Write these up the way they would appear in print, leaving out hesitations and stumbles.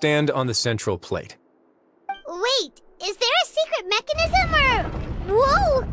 Stand on the central plate. Wait, is there a secret mechanism or... Whoa!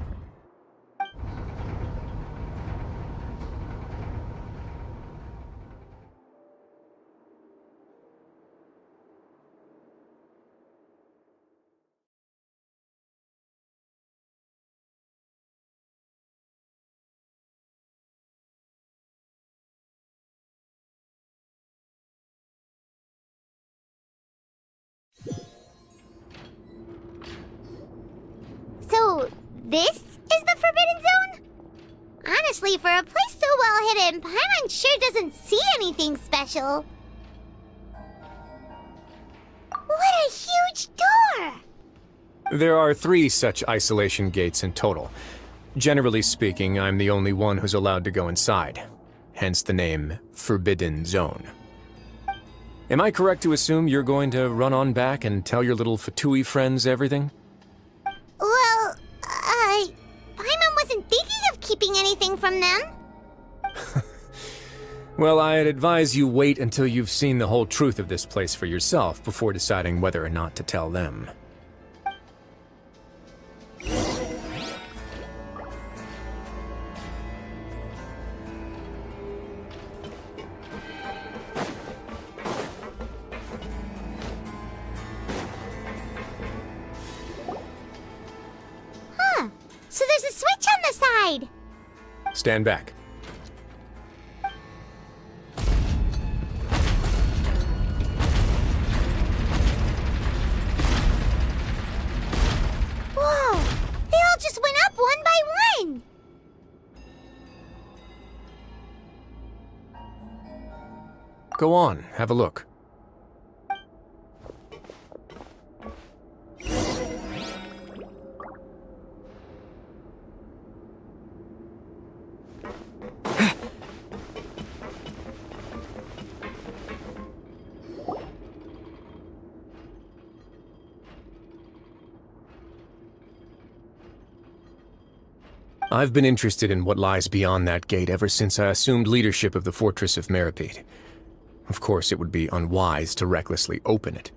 So, this is the Forbidden Zone? Honestly, for a place so well hidden, Paimon sure doesn't see anything special. What a huge door! There are 3 such isolation gates in total. Generally speaking, I'm the only one who's allowed to go inside. Hence the name Forbidden Zone. Am I correct to assume you're going to run on back and tell your little Fatui friends everything? Well, Paimon wasn't thinking of keeping anything from them. Well, I'd advise you wait until you've seen the whole truth of this place for yourself before deciding whether or not to tell them. So there's a switch on the side. Stand back. Whoa! They all just went up one by one! Go on, have a look. I've been interested in what lies beyond that gate ever since I assumed leadership of the Fortress of Meripede. Of course, it would be unwise to recklessly open it,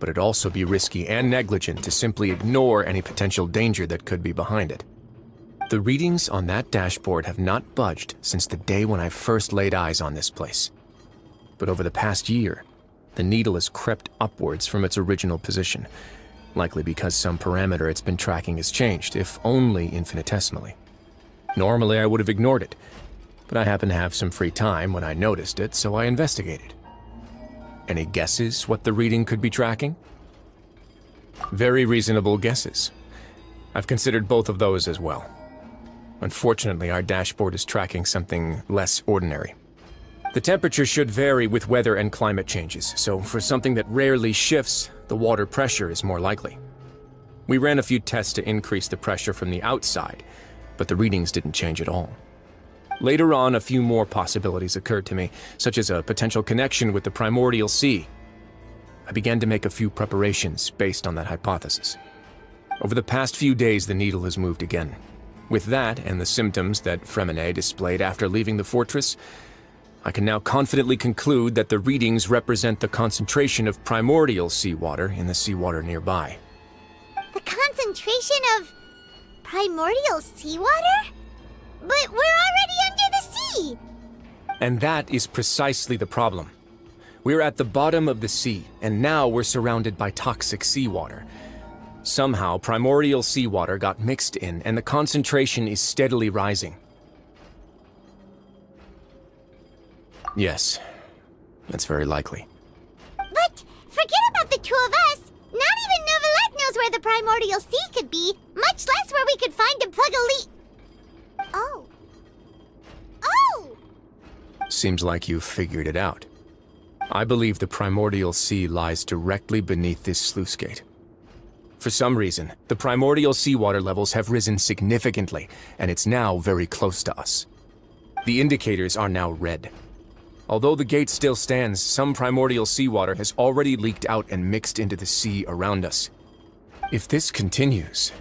but it'd also be risky and negligent to simply ignore any potential danger that could be behind it. The readings on that dashboard have not budged since the day when I first laid eyes on this place. But over the past year, the needle has crept upwards from its original position, likely because some parameter it's been tracking has changed, if only infinitesimally. Normally I would have ignored it, but I happened to have some free time when I noticed it, so I investigated. Any guesses what the reading could be tracking? Very reasonable guesses. I've considered both of those as well. Unfortunately, our dashboard is tracking something less ordinary. The temperature should vary with weather and climate changes, so for something that rarely shifts, the water pressure is more likely. We ran a few tests to increase the pressure from the outside, but the readings didn't change at all. Later on, a few more possibilities occurred to me, such as a potential connection with the primordial sea. I began to make a few preparations based on that hypothesis. Over the past few days, the needle has moved again. With that, and the symptoms that Fremine displayed after leaving the fortress, I can now confidently conclude that the readings represent the concentration of primordial seawater in the seawater nearby. The concentration of primordial seawater? But we're already under the sea! And that is precisely the problem. We're at the bottom of the sea, and now we're surrounded by toxic seawater. Somehow, primordial seawater got mixed in, and the concentration is steadily rising. Yes, that's very likely. But forget about the two of us! Not even Neuvillette knows where the primordial sea could be, much less where we could find and plug a leak. Oh. Oh! Seems like you've figured it out. I believe the primordial sea lies directly beneath this sluice gate. For some reason, the primordial seawater levels have risen significantly, and it's now very close to us. The indicators are now red. Although the gate still stands, some primordial seawater has already leaked out and mixed into the sea around us. If this continues,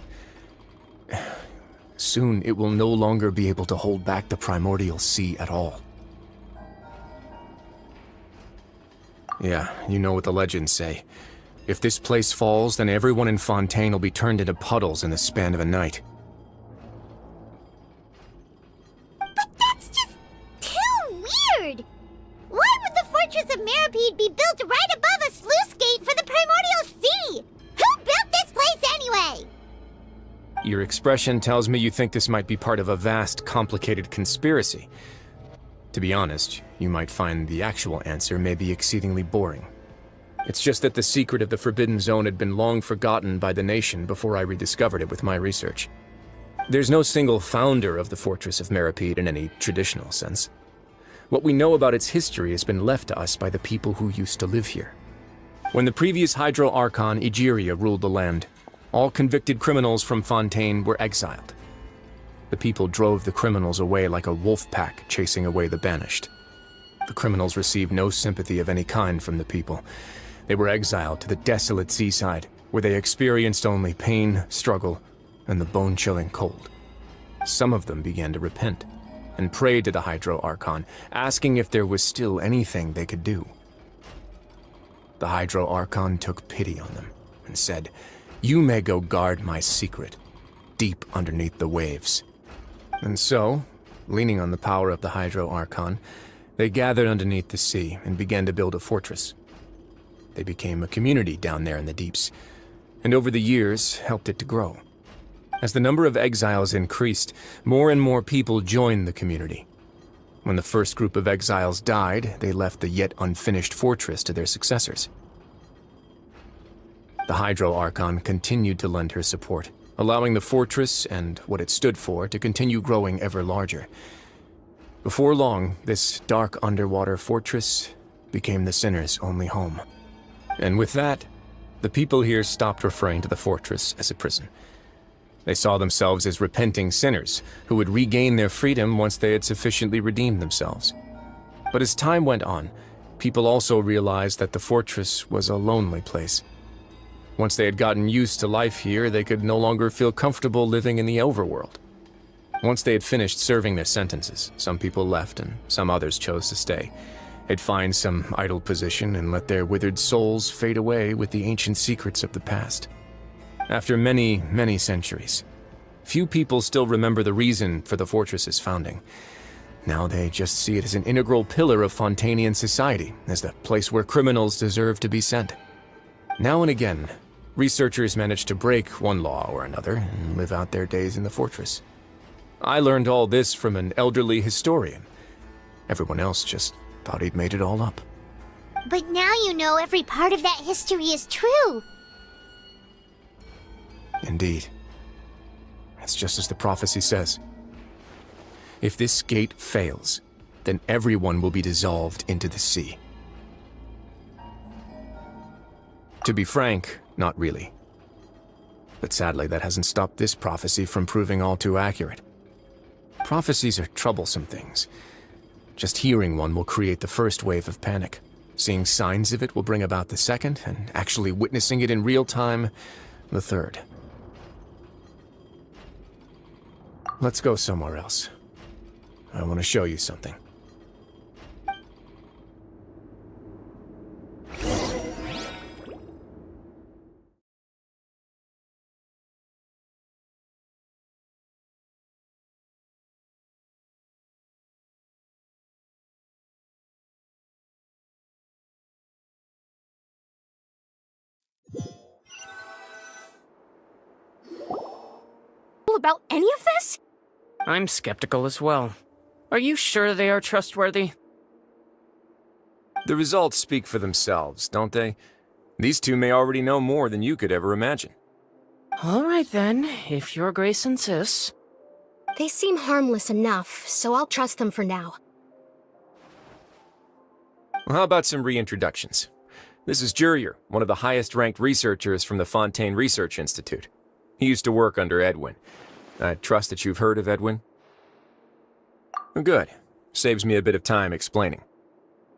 soon it will no longer be able to hold back the primordial sea at all. Yeah, you know what the legends say. If this place falls, then everyone in Fontaine will be turned into puddles in the span of a night. But that's just too weird! Why would the Fortress of Meripede be built right above a sluice gate for the Primordial Sea? Who built this place anyway? Your expression tells me you think this might be part of a vast, complicated conspiracy. To be honest, you might find the actual answer may be exceedingly boring. It's just that the secret of the Forbidden Zone had been long forgotten by the nation before I rediscovered it with my research. There's no single founder of the Fortress of Meripede in any traditional sense. What we know about its history has been left to us by the people who used to live here. When the previous Hydro Archon Egeria ruled the land, all convicted criminals from Fontaine were exiled. The people drove the criminals away like a wolf pack chasing away the banished. The criminals received no sympathy of any kind from the people. They were exiled to the desolate seaside, where they experienced only pain, struggle, and the bone-chilling cold. Some of them began to repent, and prayed to the Hydro Archon, asking if there was still anything they could do. The Hydro Archon took pity on them, and said, "You may go guard my secret, deep underneath the waves." And so, leaning on the power of the Hydro Archon, they gathered underneath the sea and began to build a fortress. They became a community down there in the deeps, and over the years helped it to grow. As the number of exiles increased, more and more people joined the community. When the first group of exiles died, they left the yet unfinished fortress to their successors. The Hydro Archon continued to lend her support, allowing the fortress and what it stood for to continue growing ever larger. Before long, this dark underwater fortress became the sinner's only home. And with that, the people here stopped referring to the fortress as a prison. They saw themselves as repenting sinners who would regain their freedom once they had sufficiently redeemed themselves. But as time went on, people also realized that the fortress was a lonely place. Once they had gotten used to life here, they could no longer feel comfortable living in the overworld. Once they had finished serving their sentences, some people left and some others chose to stay. They'd find some idle position and let their withered souls fade away with the ancient secrets of the past. After many, many centuries, few people still remember the reason for the fortress's founding. Now they just see it as an integral pillar of Fontainian society, as the place where criminals deserve to be sent. Now and again, researchers manage to break one law or another and live out their days in the fortress. I learned all this from an elderly historian. Everyone else just thought he'd made it all up. But now you know every part of that history is true. Indeed. It's just as the prophecy says. If this gate fails, then everyone will be dissolved into the sea. To be frank, not really. But sadly, that hasn't stopped this prophecy from proving all too accurate. Prophecies are troublesome things. Just hearing one will create the first wave of panic. Seeing signs of it will bring about the second, and actually witnessing it in real time, the third. Let's go somewhere else. I want to show you something. About any of this? I'm skeptical as well. Are you sure they are trustworthy? The results speak for themselves, don't they? These two may already know more than you could ever imagine. All right then, if your grace insists. They seem harmless enough, so I'll trust them for now. Well, how about some reintroductions? This is Jurier, one of the highest-ranked researchers from the Fontaine Research Institute. He used to work under Edwin. I trust that you've heard of Edwin? Good. Saves me a bit of time explaining.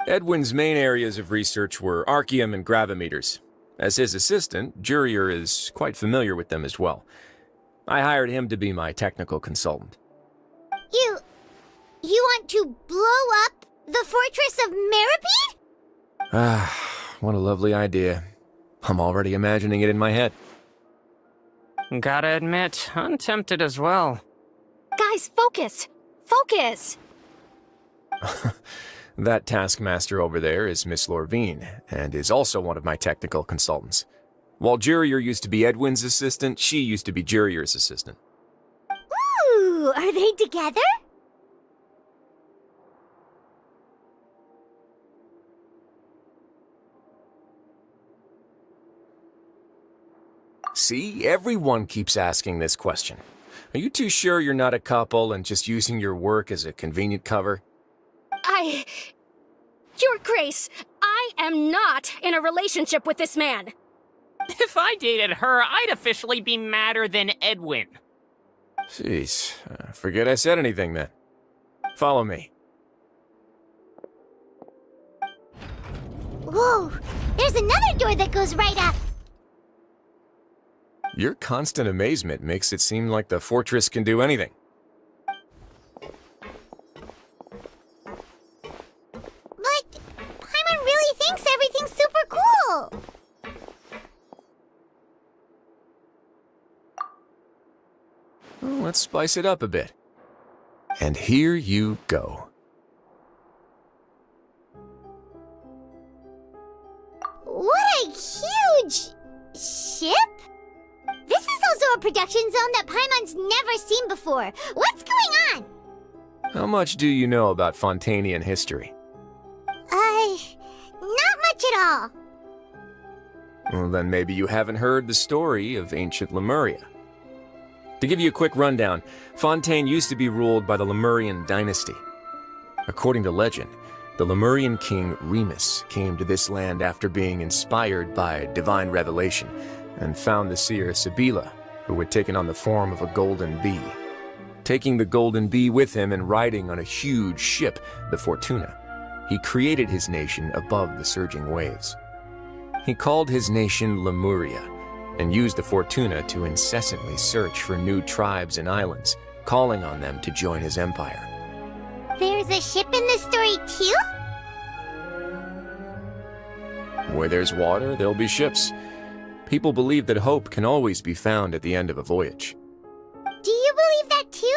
Edwin's main areas of research were archaeum and gravimeters. As his assistant, Jurier is quite familiar with them as well. I hired him to be my technical consultant. You want to blow up the Fortress of Meripede? what a lovely idea. I'm already imagining it in my head. Gotta admit, I'm tempted as well. Guys, focus! Focus! That taskmaster over there is Miss Lorvine, and is also one of my technical consultants. While Jurier used to be Edwin's assistant, she used to be Jurier's assistant. Ooh, are they together? See, everyone keeps asking this question. Are you too sure you're not a couple and just using your work as a convenient cover? Your Grace, I am not in a relationship with this man. If I dated her, I'd officially be madder than Edwin. Jeez, forget I said anything then. Follow me. Whoa, there's another door that goes right up. Your constant amazement makes it seem like the fortress can do anything. But Paimon really thinks everything's super cool. Well, let's spice it up a bit. And here you go. What a huge ship! This is also a production zone that Paimon's never seen before. What's going on? How much do you know about Fontainian history? Not much at all. Well, then maybe you haven't heard the story of ancient Lemuria. To give you a quick rundown, Fontaine used to be ruled by the Lemurian dynasty. According to legend, the Lemurian king Remus came to this land after being inspired by divine revelation and found the seer Sibila, who had taken on the form of a golden bee. Taking the golden bee with him and riding on a huge ship, the Fortuna, he created his nation above the surging waves. He called his nation Lemuria, and used the Fortuna to incessantly search for new tribes and islands, calling on them to join his empire. There's a ship in this story too? Where there's water, there'll be ships. People believe that hope can always be found at the end of a voyage. Do you believe that too?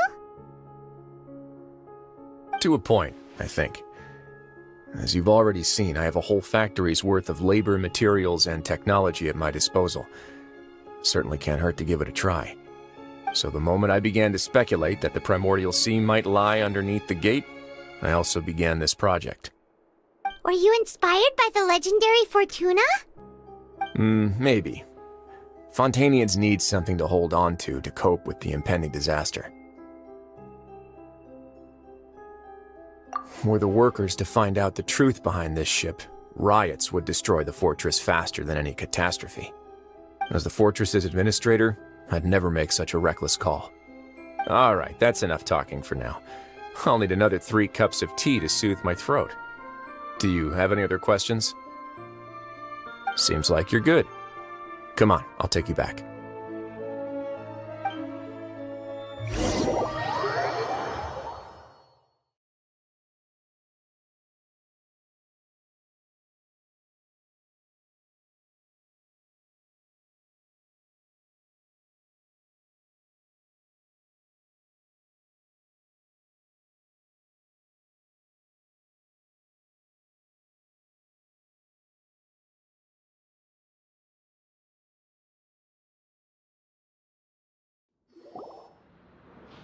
To a point, I think. As you've already seen, I have a whole factory's worth of labor, materials, and technology at my disposal. Certainly can't hurt to give it a try. So the moment I began to speculate that the primordial sea might lie underneath the gate, I also began this project. Were you inspired by the legendary Fortuna? Maybe. Fontainians need something to hold on to cope with the impending disaster. Were the workers to find out the truth behind this ship, riots would destroy the fortress faster than any catastrophe. As the fortress's administrator, I'd never make such a reckless call. All right, that's enough talking for now. I'll need another 3 cups of tea to soothe my throat. Do you have any other questions? Seems like you're good. Come on, I'll take you back.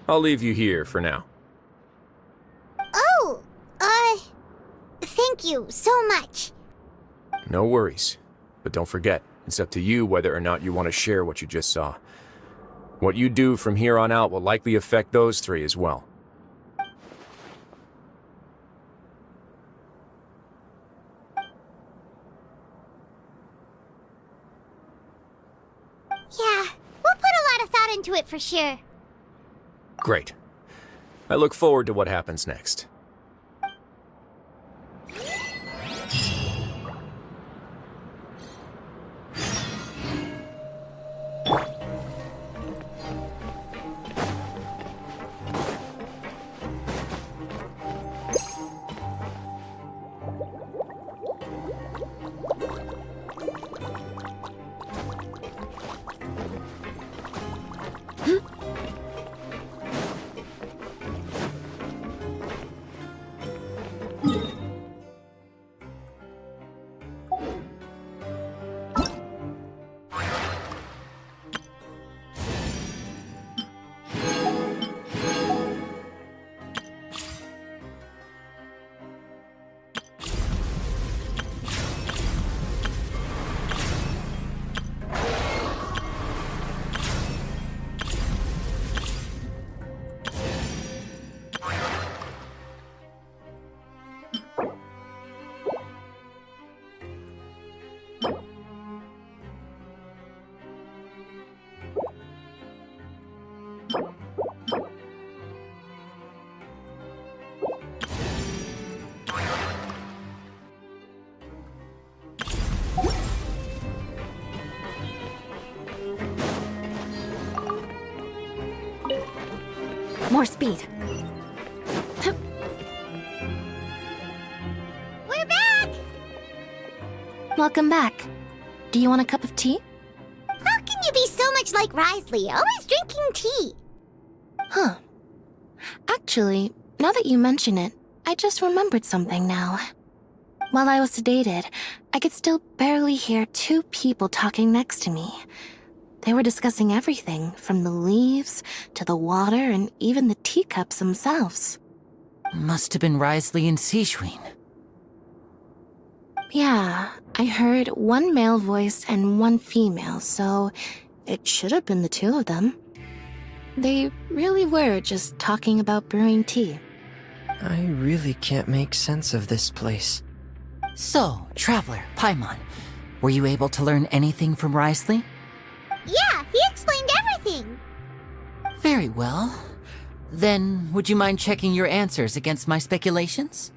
I'll leave you here for now. Oh, thank you so much. No worries. But don't forget, it's up to you whether or not you want to share what you just saw. What you do from here on out will likely affect those 3 as well. Yeah, we'll put a lot of thought into it for sure. Great. I look forward to what happens next. More speed. We're back! Welcome back. Do you want a cup of tea? How can you be so much like Wriothesley, always drinking tea? Huh. Actually, now that you mention it, I just remembered something now. While I was sedated, I could still barely hear two people talking next to me. They were discussing everything, from the leaves to the water and even the teacups themselves. Must have been Wriothesley and Seashween. Yeah, I heard one male voice and one female, so it should have been the two of them. They really were just talking about brewing tea. I really can't make sense of this place. So, Traveler, Paimon, were you able to learn anything from Wriothesley? Yeah, he explained everything. Very well. Then, would you mind checking your answers against my speculations?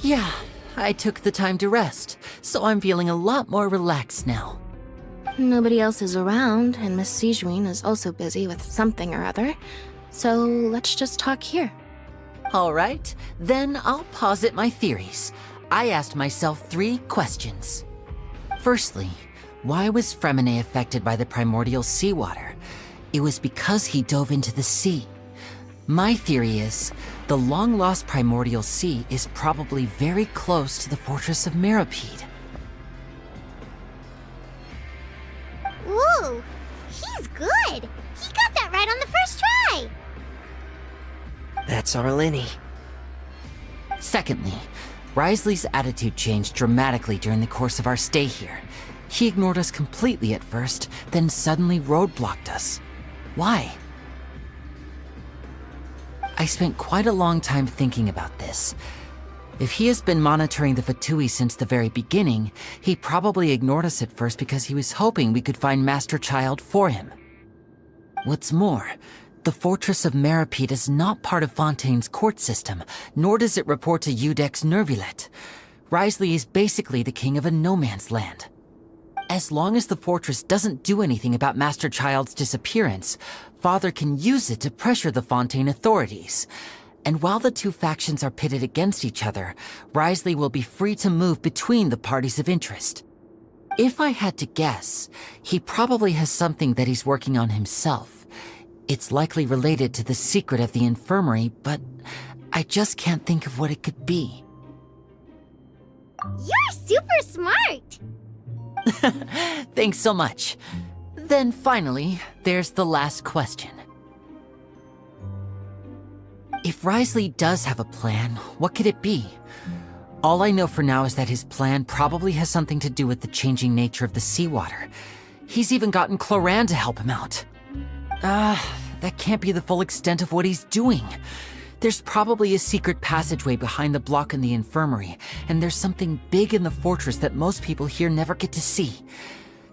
Yeah, I took the time to rest, so I'm feeling a lot more relaxed now. Nobody else is around, and Miss Sejuin is also busy with something or other, so let's just talk here. All right, then I'll posit my theories. I asked myself 3 questions. Firstly, why was Fremine affected by the primordial seawater? It was because he dove into the sea. My theory is, the long-lost primordial sea is probably very close to the fortress of Meripede. Whoa, he's good. He got that right on the first try. That's our Lyney. Secondly, Wriothesley's attitude changed dramatically during the course of our stay here. He ignored us completely at first, then suddenly roadblocked us. Why? I spent quite a long time thinking about this. If he has been monitoring the Fatui since the very beginning, he probably ignored us at first because he was hoping we could find Master Child for him. What's more, the Fortress of Meripede is not part of Fontaine's court system, nor does it report to Iudex Nervulet. Wriothesley is basically the king of a no-man's land. As long as the fortress doesn't do anything about Master Child's disappearance, Father can use it to pressure the Fontaine authorities. And while the two factions are pitted against each other, Wriothesley will be free to move between the parties of interest. If I had to guess, he probably has something that he's working on himself. It's likely related to the secret of the infirmary, but I just can't think of what it could be. You're super smart. Thanks so much. Then finally, there's the last question. If Wriothesley does have a plan, what could it be? All I know for now is that his plan probably has something to do with the changing nature of the seawater. He's even gotten Clorinde to help him out. That can't be the full extent of what he's doing. There's probably a secret passageway behind the block in the infirmary, and there's something big in the fortress that most people here never get to see.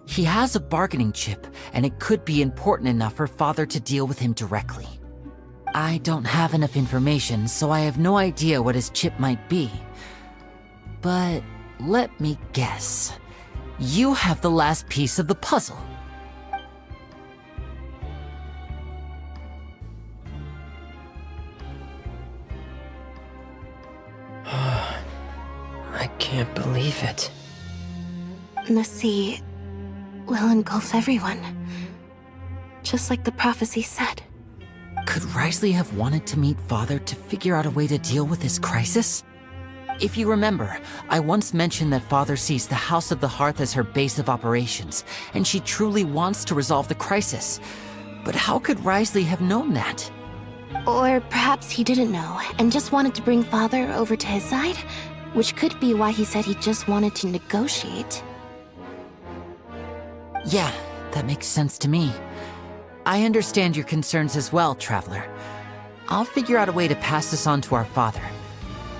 He has a bargaining chip, and it could be important enough for Father to deal with him directly. I don't have enough information, so I have no idea what his chip might be. But let me guess. You have the last piece of the puzzle. I can't believe it. The sea will engulf everyone, just like the prophecy said. Could Wriothesley have wanted to meet Father to figure out a way to deal with this crisis? If you remember, I once mentioned that Father sees the House of the Hearth as her base of operations, and she truly wants to resolve the crisis. But how could Wriothesley have known that? Or perhaps he didn't know, and just wanted to bring Father over to his side? Which could be why he said he just wanted to negotiate. Yeah, that makes sense to me. I understand your concerns as well, Traveler. I'll figure out a way to pass this on to our father.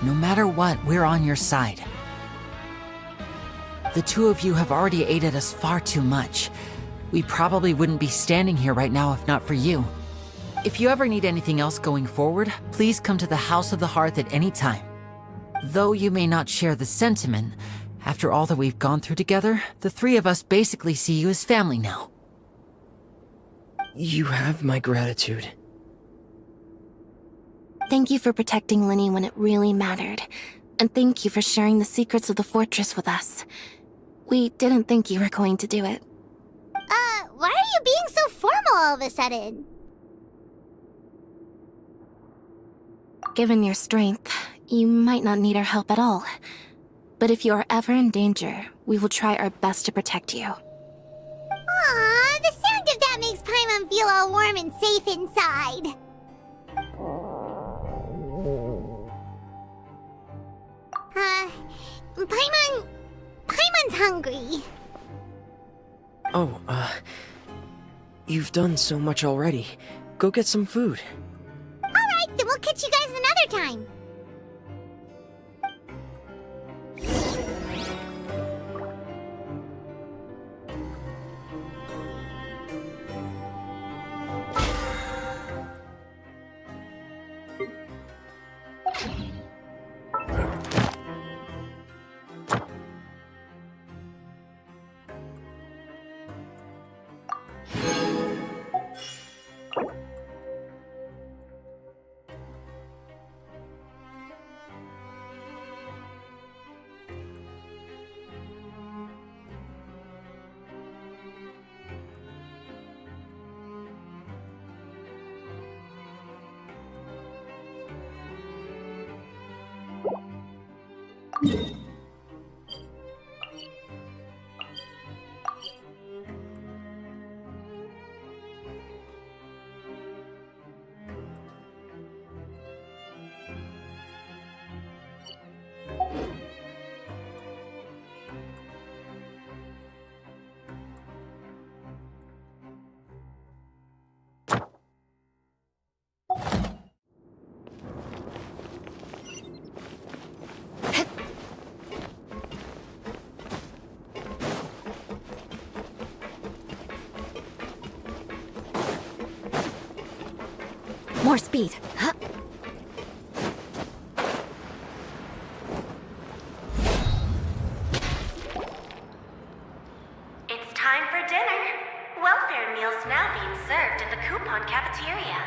No matter what, we're on your side. The two of you have already aided us far too much. We probably wouldn't be standing here right now if not for you. If you ever need anything else going forward, please come to the House of the Hearth at any time. Though you may not share the sentiment, after all that we've gone through together, the three of us basically see you as family now. You have my gratitude. Thank you for protecting Lyney when it really mattered. And thank you for sharing the secrets of the fortress with us. We didn't think you were going to do it. Why are you being so formal all of a sudden? Given your strength, you might not need our help at all. But if you are ever in danger, we will try our best to protect you. Aw, the sound of that makes Paimon feel all warm and safe inside. Paimon's hungry. Oh, you've done so much already. Go get some food. Alright, then we'll catch you guys another time. More speed. Huh? It's time for dinner. Welfare meals now being served in the coupon cafeteria.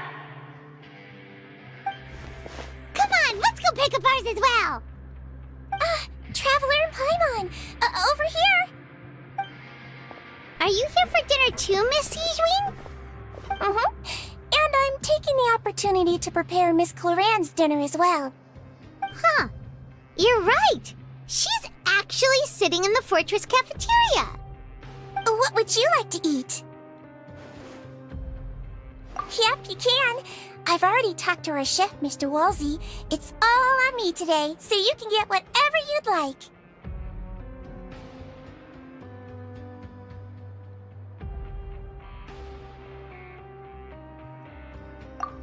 Come on, let's go pick up ours as well. Traveler and Paimon, over here. Are you here for dinner too, Miss Sijwin? And I'm taking the opportunity to prepare Miss Clorinde's dinner as well. Huh. You're right. She's actually sitting in the fortress cafeteria. What would you like to eat? Yep, you can. I've already talked to our chef, Mr. Wolsey. It's all on me today, so you can get whatever you'd like.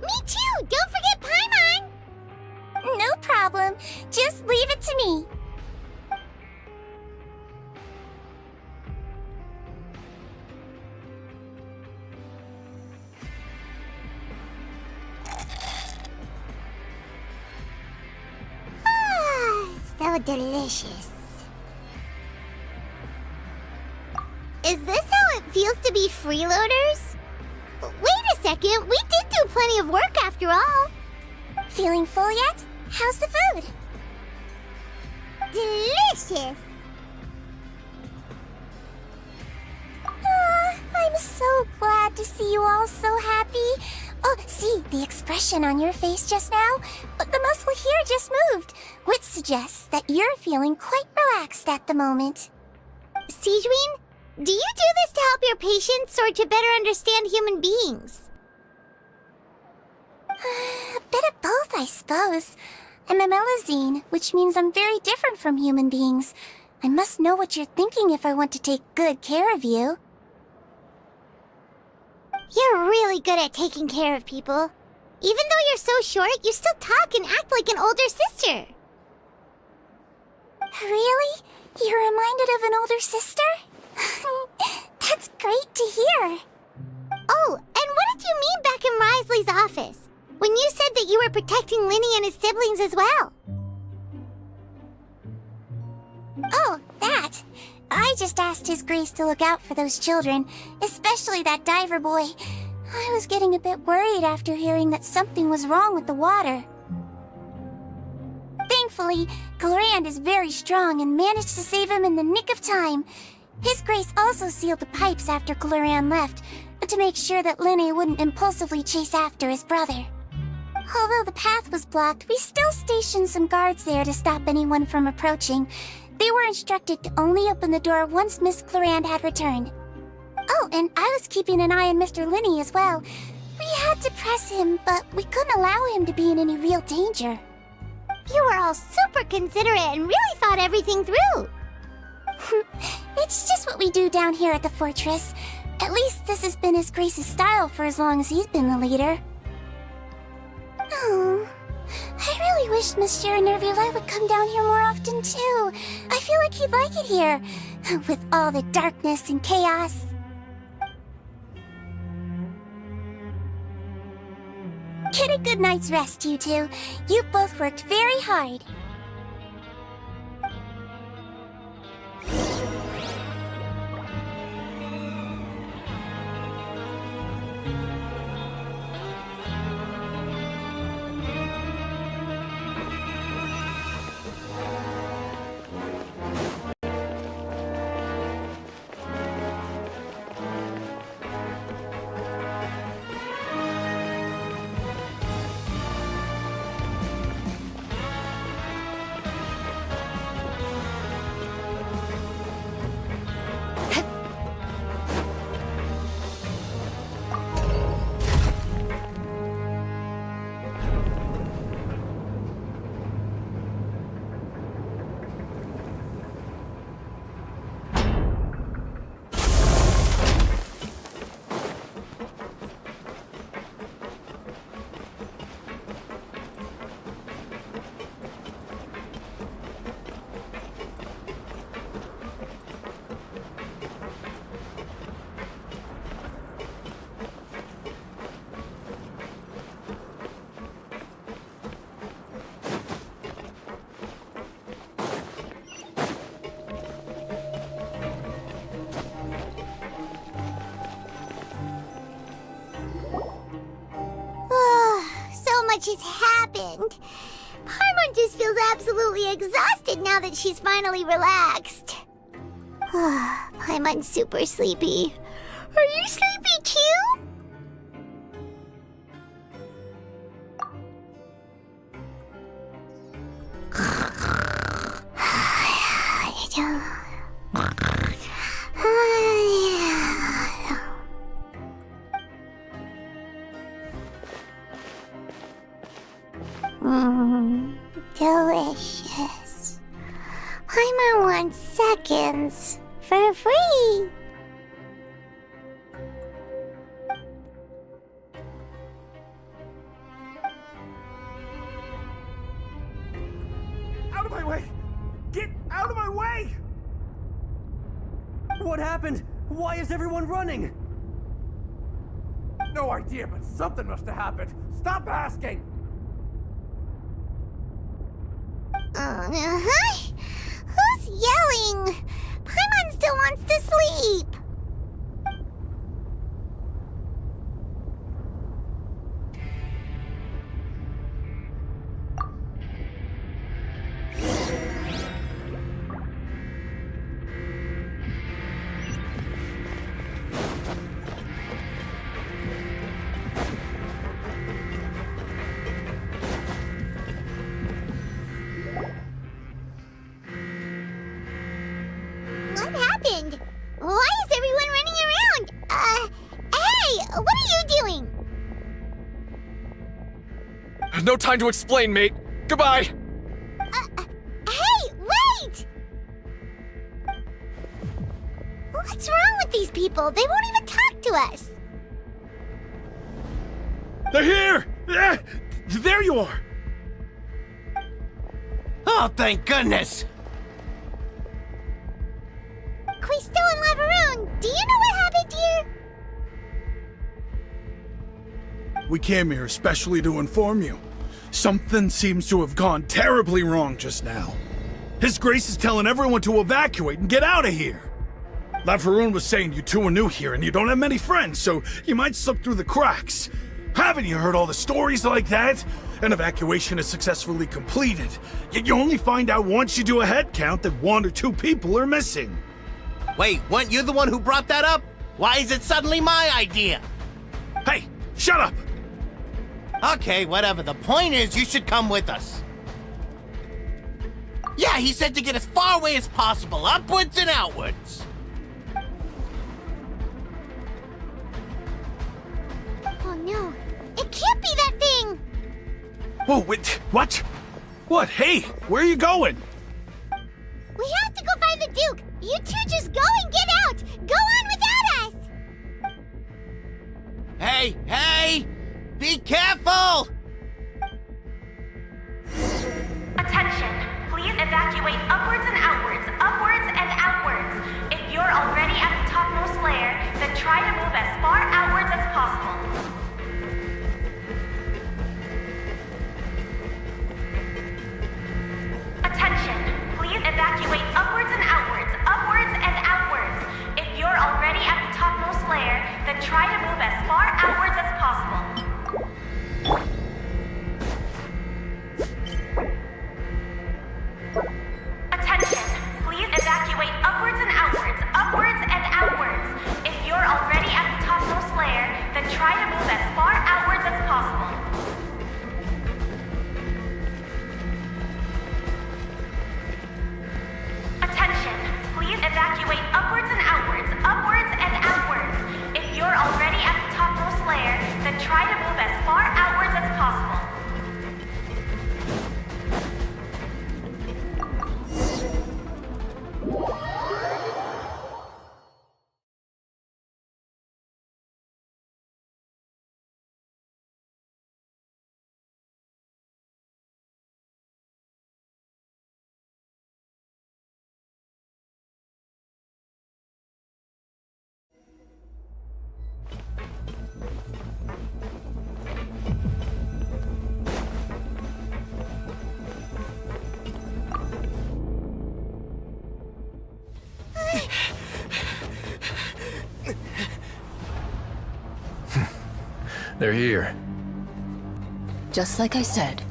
Me too! Don't forget Paimon! No problem. Just leave it to me. So delicious. Is this how it feels to be freeloaders? Wait a second, we did do plenty of work after all. Feeling full yet? How's the food? Delicious. I'm so glad to see you all so happy. Oh, see the expression on your face just now? The muscle here just moved, which suggests that you're feeling quite relaxed at the moment. Sijwin, do you do this to help your patients or to better understand human beings? A bit of both, I suppose. I'm a Melazine, which means I'm very different from human beings. I must know what you're thinking if I want to take good care of you. You're really good at taking care of people. Even though you're so short, you still talk and act like an older sister. Really? You're reminded of an older sister? That's great to hear. Oh, and what did you mean back in Wriothesley's office? When you said that you were protecting Lyney and his siblings as well? Oh, that. I just asked His Grace to look out for those children, especially that diver boy. I was getting a bit worried after hearing that something was wrong with the water. Thankfully, Clorinde is very strong and managed to save him in the nick of time. His Grace also sealed the pipes after Clorinde left, to make sure that Lyney wouldn't impulsively chase after his brother. Although the path was blocked, we still stationed some guards there to stop anyone from approaching. They were instructed to only open the door once Miss Clorinde had returned. Oh, and I was keeping an eye on Mr. Lyney as well. We had to press him, but we couldn't allow him to be in any real danger. You were all super considerate and really thought everything through. It's just what we do down here at the fortress. At least this has been His Grace's style for as long as he's been the leader. Oh, I really wish Monsieur Nervula would come down here more often too. I feel like he'd like it here, with all the darkness and chaos. Get a good night's rest, you two. You both worked very hard. Much has happened. Paimon just feels absolutely exhausted now that she's finally relaxed. Paimon's super sleepy. Are you sleepy too? Delicious. Paimon wants seconds for free. Out of my way! Get out of my way! What happened? Why is everyone running? No idea, but something must have happened. Stop asking! Who's yelling? Paimon still wants to sleep. What happened? Why is everyone running around? Hey, what are you doing? No time to explain, mate. Goodbye. Hey, wait! What's wrong with these people? They won't even talk to us. They're here! There you are! Oh, thank goodness! Quisto and Laveroon, do you know what happened here? We came here especially to inform you. Something seems to have gone terribly wrong just now. His Grace is telling everyone to evacuate and get out of here. Laveroon was saying you two are new here and you don't have many friends, so you might slip through the cracks. Haven't you heard all the stories like that? An evacuation is successfully completed, yet you only find out once you do a head count that 1 or 2 people are missing. Wait, weren't you the one who brought that up? Why is it suddenly my idea? Hey, shut up! Okay, whatever. The point is, you should come with us. Yeah, he said to get as far away as possible, upwards and outwards. Oh no, it can't be that thing! Whoa, wait, what? What? Hey, where are you going? We have to go find the Duke! You two just go and get out! Go on without us! Hey, hey! Be careful! Attention! Please evacuate upwards and outwards, upwards and outwards. If you're already at the topmost layer, then try to move as far outwards as possible. Attention! Please evacuate upwards and outwards, upwards and outwards. If you're already at the topmost layer, then try to move as far outwards as possible. Attention! Please evacuate upwards and outwards, upwards and outwards. If you're already at the topmost layer, then try to move as far outwards as possible. Attention! Please evacuate upwards and outwards, upwards and outwards. If you're already at the topmost layer, then try to move as far outwards as possible. They're here. Just like I said.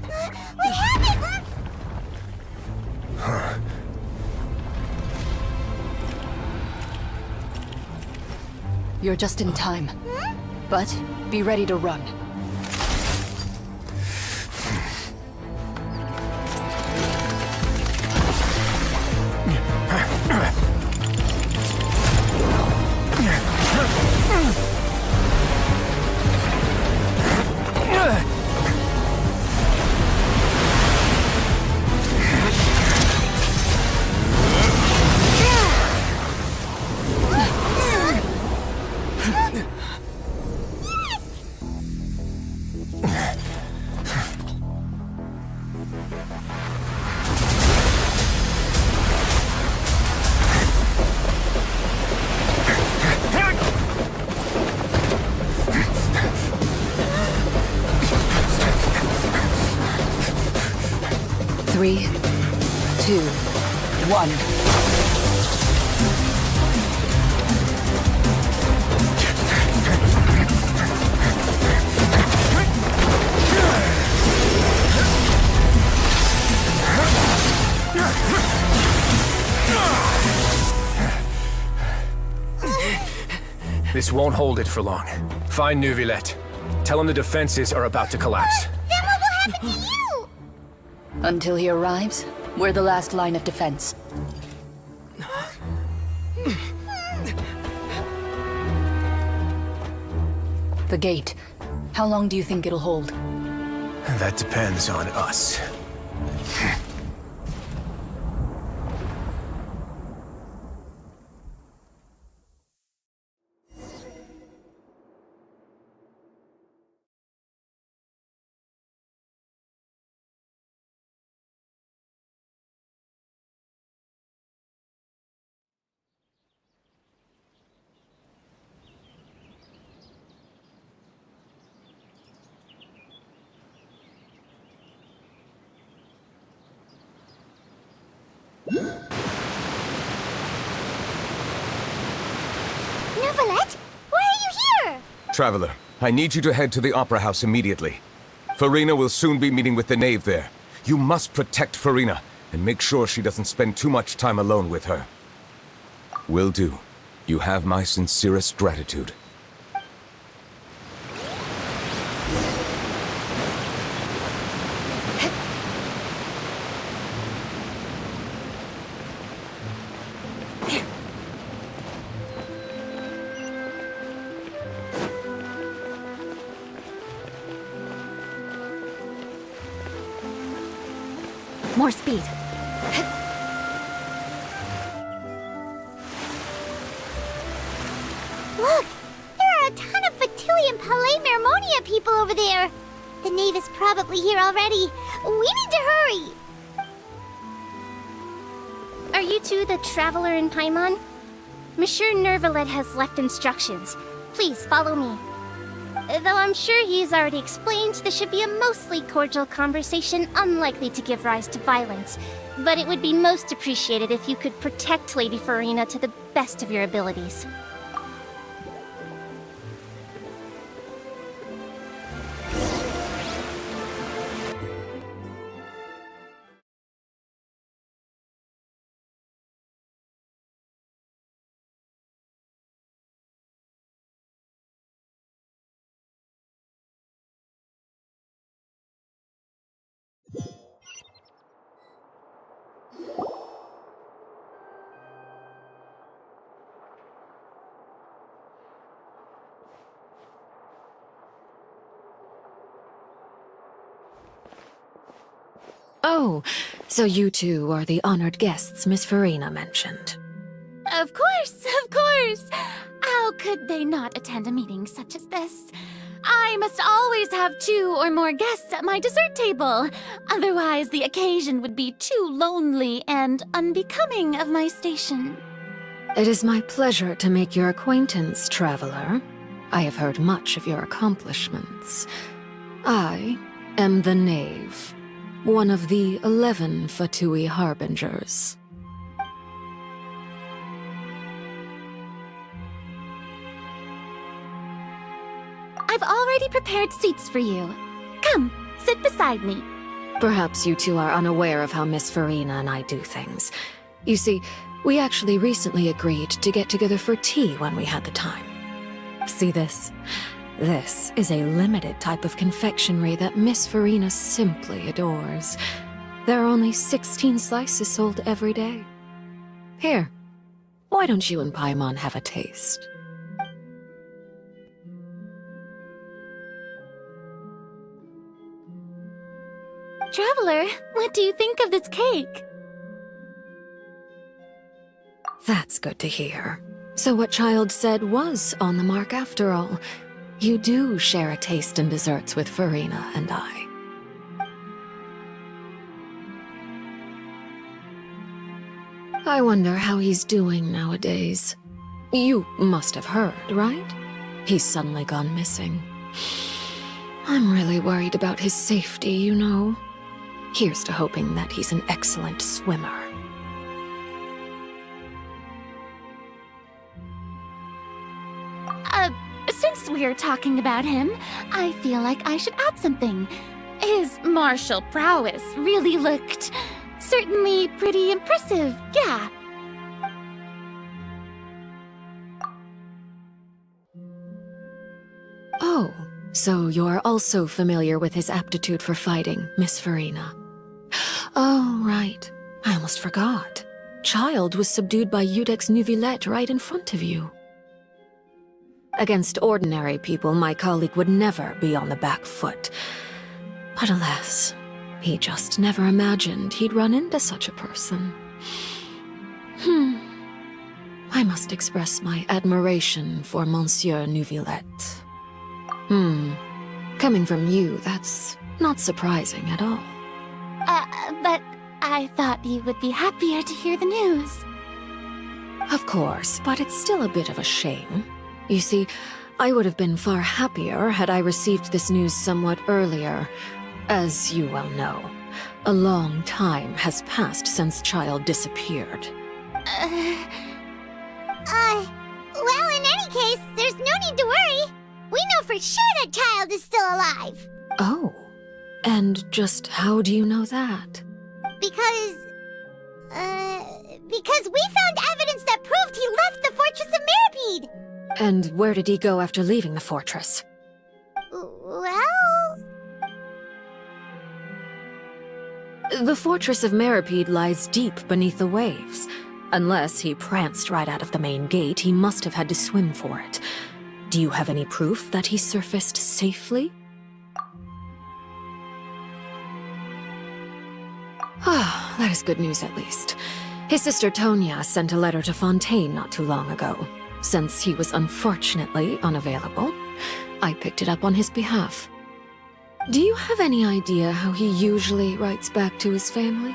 We have it! You're just in time. But be ready to run. Three, 2, 1. This won't hold it for long. Find Neuvillette. Tell him the defenses are about to collapse. Then what will happen to you? Until he arrives, we're the last line of defense. The gate. How long do you think it'll hold? That depends on us. Neuvillette, why are you here? Traveler, I need you to head to the Opera House immediately. Farina will soon be meeting with the knave there. You must protect Farina, and make sure she doesn't spend too much time alone with her. Will do. You have my sincerest gratitude. More speed. Look! There are a ton of Fatui and Palais Mermonia people over there! The knave is probably here already. We need to hurry! Are you two the Traveler in Paimon? Monsieur Neuvillette has left instructions. Please follow me. Though I'm sure he's already explained, this should be a mostly cordial conversation, unlikely to give rise to violence. But it would be most appreciated if you could protect Lady Farina to the best of your abilities. Oh, so you two are the honored guests Miss Farina mentioned. Of course, of course! How could they not attend a meeting such as this? I must always have 2 or more guests at my dessert table. Otherwise, the occasion would be too lonely and unbecoming of my station. It is my pleasure to make your acquaintance, Traveler. I have heard much of your accomplishments. I am the Knave, one of the 11 Fatui Harbingers. I've already prepared seats for you. Come, sit beside me. Perhaps you two are unaware of how Miss Farina and I do things. You see, we actually recently agreed to get together for tea when we had the time. See this? This is a limited type of confectionery that Miss Farina simply adores. There are only 16 slices sold every day. Here, why don't you and Paimon have a taste? Traveler, what do you think of this cake? That's good to hear. So what Child said was on the mark after all. You do share a taste in desserts with Farina and I. I wonder how he's doing nowadays. You must have heard, right? He's suddenly gone missing. I'm really worried about his safety, you know. Here's to hoping that he's an excellent swimmer. Since we're talking about him, I feel like I should add something. His martial prowess really looked certainly pretty impressive, yeah. Oh, so you're also familiar with his aptitude for fighting, Miss Farina. Oh, right. I almost forgot. Child was subdued by Iudex Neuvillette right in front of you. Against ordinary people, my colleague would never be on the back foot. But alas, he just never imagined he'd run into such a person. I must express my admiration for Monsieur Neuvillette. Coming from you, that's not surprising at all. But I thought you would be happier to hear the news. Of course, but it's still a bit of a shame. You see, I would have been far happier had I received this news somewhat earlier. As you well know, A long time has passed since Child disappeared. Well, in any case, there's no need to worry. We know for sure that Child is still alive. Oh. And just how do you know that? Because we found evidence that proved he left the Fortress of Meripede. And where did he go after leaving the fortress? Well... The Fortress of Meripede lies deep beneath the waves. Unless he pranced right out of the main gate, he must have had to swim for it. Do you have any proof that he surfaced safely? Ah, that is good news at least. His sister Tonya sent a letter to Fontaine not too long ago. Since he was unfortunately unavailable, I picked it up on his behalf. Do you have any idea how he usually writes back to his family?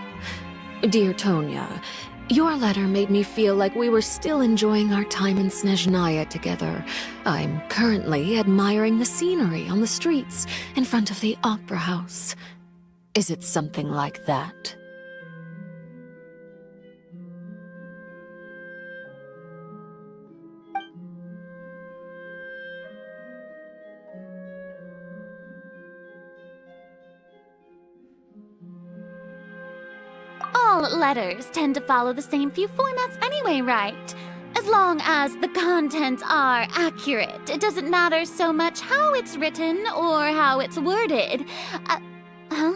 Dear Tonya, your letter made me feel like we were still enjoying our time in Snezhnaya together. I'm currently admiring the scenery on the streets in front of the opera house. Is it something like that? All letters tend to follow the same few formats anyway, right? As long as the contents are accurate, it doesn't matter so much how it's written or how it's worded. Huh?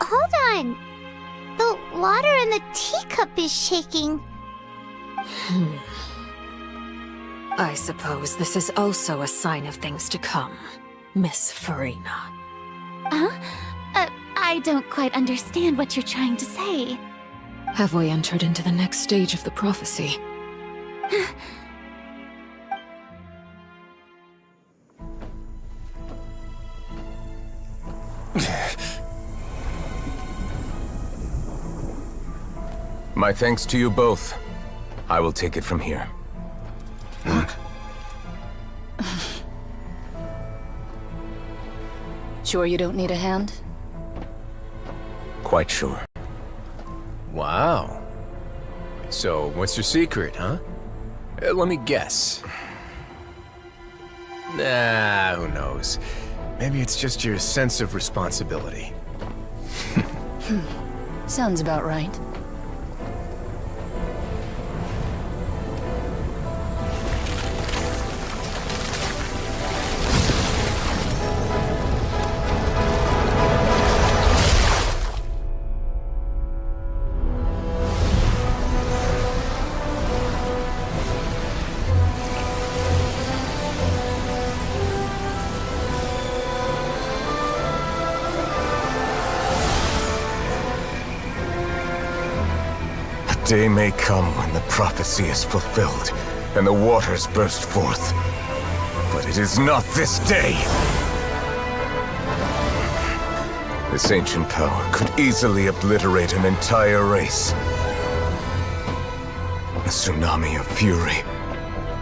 Hold on. The water in the teacup is shaking. I suppose this is also a sign of things to come, Miss Farina. Huh? I don't quite understand what you're trying to say. Have we entered into the next stage of the prophecy? My thanks to you both. I will take it from here. Sure you don't need a hand? Quite sure. Wow. So, what's your secret, huh? Let me guess. Nah, who knows? Maybe it's just your sense of responsibility. Sounds about right. Day may come when the prophecy is fulfilled, and the waters burst forth. But it is not this day! This ancient power could easily obliterate an entire race. A tsunami of fury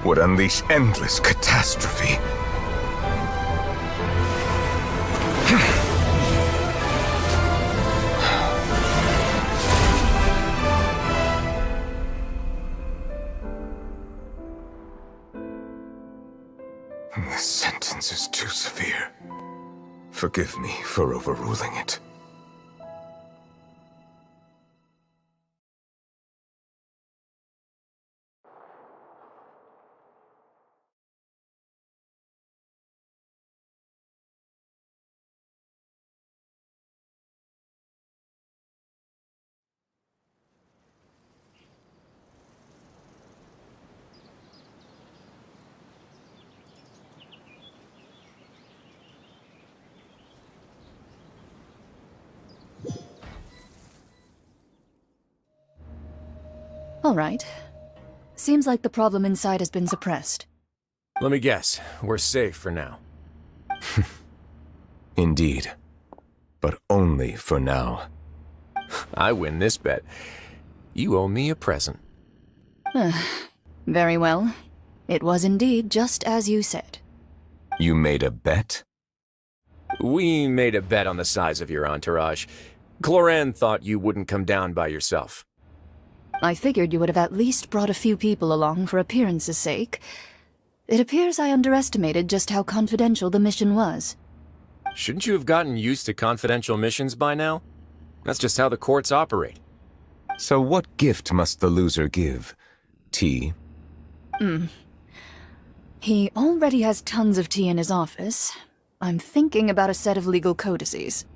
would unleash endless catastrophe. This sentence is too severe. Forgive me for overruling it. All right. Seems like the problem inside has been suppressed. Let me guess. We're safe for now. Indeed. But only for now. I win this bet. You owe me a present. Very well. It was indeed just as you said. You made a bet? We made a bet on the size of your entourage. Clorinde thought you wouldn't come down by yourself. I figured you would have at least brought a few people along for appearance's sake. It appears I underestimated just how confidential the mission was. Shouldn't you have gotten used to confidential missions by now? That's just how the courts operate. So what gift must the loser give? Tea? He already has tons of tea in his office. I'm thinking about a set of legal codices.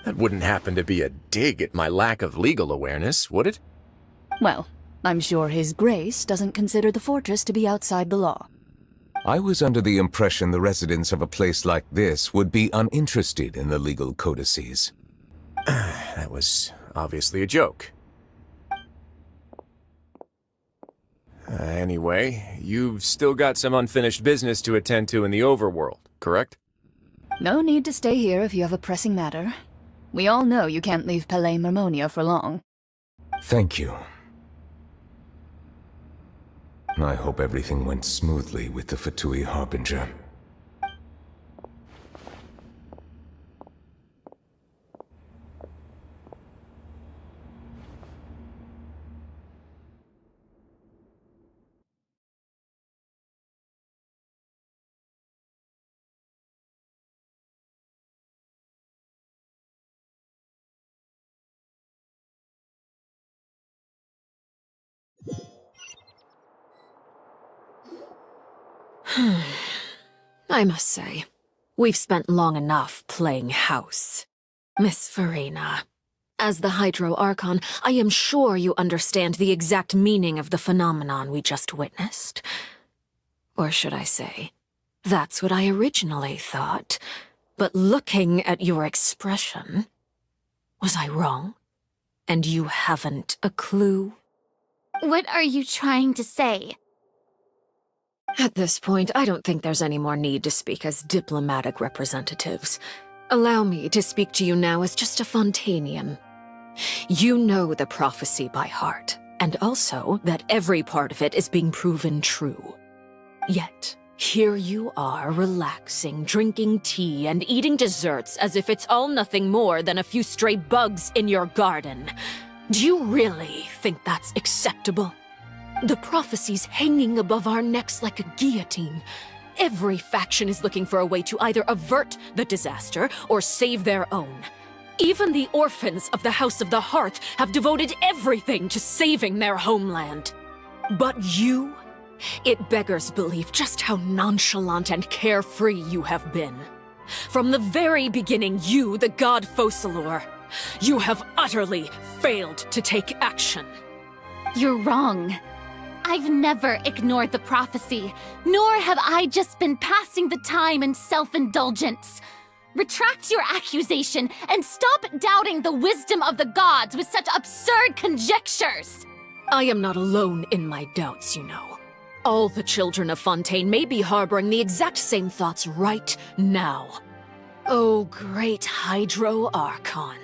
That wouldn't happen to be a dig at my lack of legal awareness, would it? Well, I'm sure His Grace doesn't consider the fortress to be outside the law. I was under the impression the residents of a place like this would be uninterested in the legal codices. That was obviously a joke. Anyway, you've still got some unfinished business to attend to in the overworld, correct? No need to stay here if you have a pressing matter. We all know you can't leave Palais Mermonia for long. Thank you. I hope everything went smoothly with the Fatui Harbinger. I must say, we've spent long enough playing house. Miss Farina, as the Hydro Archon, I am sure you understand the exact meaning of the phenomenon we just witnessed. Or should I say, that's what I originally thought. But looking at your expression, was I wrong? And you haven't a clue? What are you trying to say? At this point, I don't think there's any more need to speak as diplomatic representatives. Allow me to speak to you now as just a Fontainian. You know the prophecy by heart, and also that every part of it is being proven true. Yet, here you are relaxing, drinking tea, and eating desserts as if it's all nothing more than a few stray bugs in your garden. Do you really think that's acceptable? The prophecy's hanging above our necks like a guillotine. Every faction is looking for a way to either avert the disaster or save their own. Even the orphans of the House of the Hearth have devoted everything to saving their homeland. But you? It beggars belief just how nonchalant and carefree you have been. From the very beginning, you, the god Focalor, you have utterly failed to take action. You're wrong. I've never ignored the prophecy, nor have I just been passing the time in self-indulgence. Retract your accusation and stop doubting the wisdom of the gods with such absurd conjectures. I am not alone in my doubts, you know. All the children of Fontaine may be harboring the exact same thoughts right now. Oh, great Hydro Archon.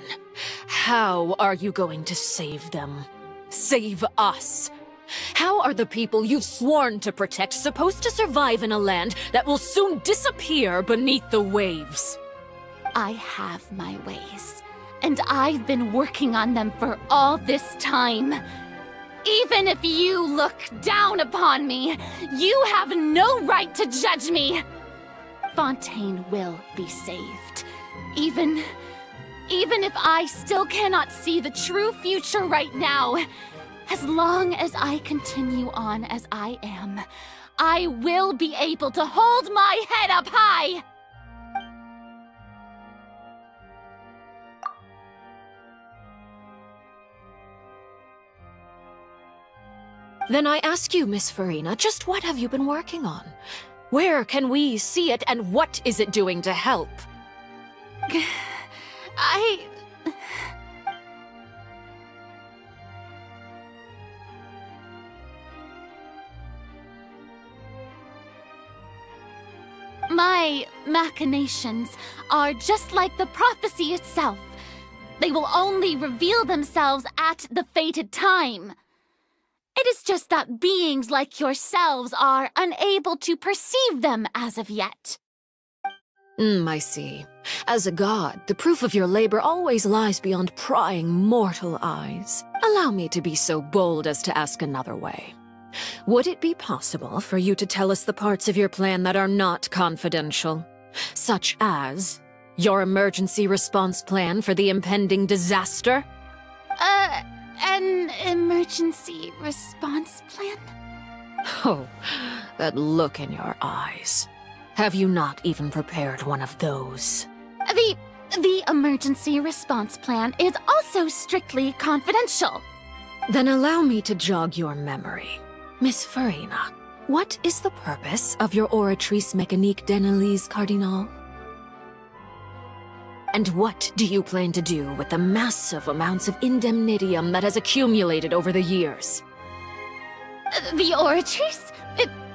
How are you going to save them? Save us? How are the people you've sworn to protect supposed to survive in a land that will soon disappear beneath the waves? I have my ways, and I've been working on them for all this time. Even if you look down upon me, you have no right to judge me. Fontaine will be saved. Even if I still cannot see the true future right now, as long as I continue on as I am, I will be able to hold my head up high! Then I ask you, Miss Farina, just what have you been working on? Where can we see it, and what is it doing to help? My machinations are just like the prophecy itself. They will only reveal themselves at the fated time. It is just that beings like yourselves are unable to perceive them as of yet. I see. As a god, the proof of your labor always lies beyond prying mortal eyes. Allow me to be so bold as to ask another way. Would it be possible for you to tell us the parts of your plan that are not confidential? Such as your emergency response plan for the impending disaster? An emergency response plan? Oh, that look in your eyes. Have you not even prepared one of those? The emergency response plan is also strictly confidential. Then allow me to jog your memory. Miss Farina, what is the purpose of your Oratrice Mécanique d'Analyse Cardinal? And what do you plan to do with the massive amounts of indemnitium that has accumulated over the years? The Oratrice?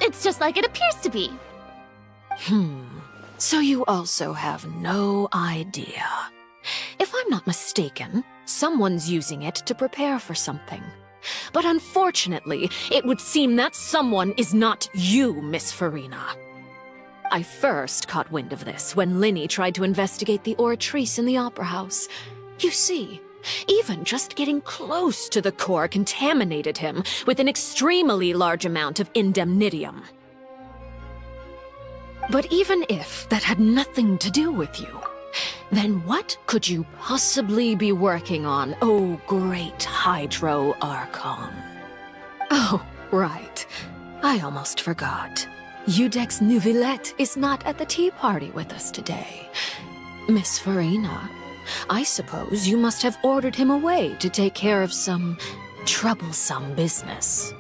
It's just like it appears to be. So you also have no idea. If I'm not mistaken, someone's using it to prepare for something. But unfortunately, it would seem that someone is not you, Miss Farina. I first caught wind of this when Lyney tried to investigate the Oratrice in the Opera House. You see, even just getting close to the core contaminated him with an extremely large amount of indemnitium. But even if that had nothing to do with you, then what could you possibly be working on, oh great Hydro Archon? Oh, right. I almost forgot. Udex Nouvillette is not at the tea party with us today. Miss Farina, I suppose you must have ordered him away to take care of some troublesome business.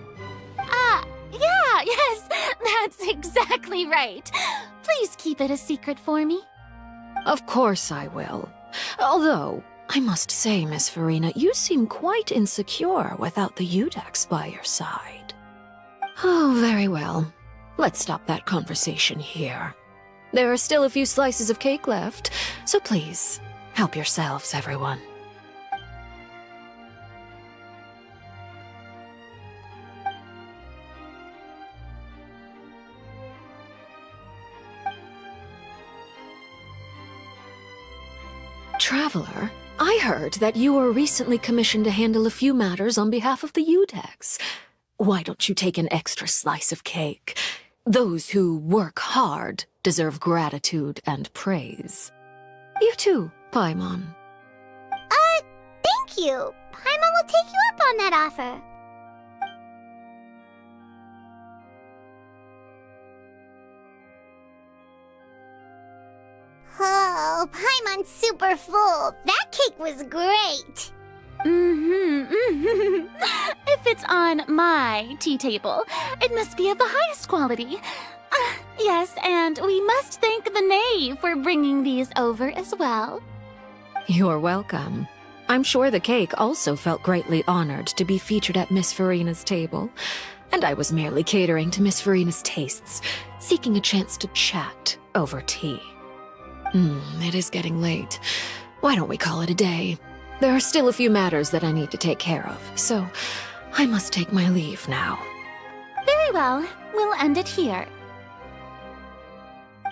Yes, that's exactly right. Please keep it a secret for me. Of course I will. Although, I must say, Miss Farina, you seem quite insecure without the Udex by your side. Oh, very well. Let's stop that conversation here. There are still a few slices of cake left, so please, help yourselves, everyone. Traveler, I heard that you were recently commissioned to handle a few matters on behalf of the Udex. Why don't you take an extra slice of cake? Those who work hard deserve gratitude and praise. You too, Paimon. Thank you. Paimon will take you up on that offer. Oh, Paimon's super full. That cake was great. If it's on my tea table, it must be of the highest quality. Yes, and we must thank the knave for bringing these over as well. You're welcome. I'm sure the cake also felt greatly honored to be featured at Miss Farina's table, and I was merely catering to Miss Farina's tastes, seeking a chance to chat over tea. It is getting late. Why don't we call it a day? There are still a few matters that I need to take care of, so I must take my leave now. Very well. We'll end it here.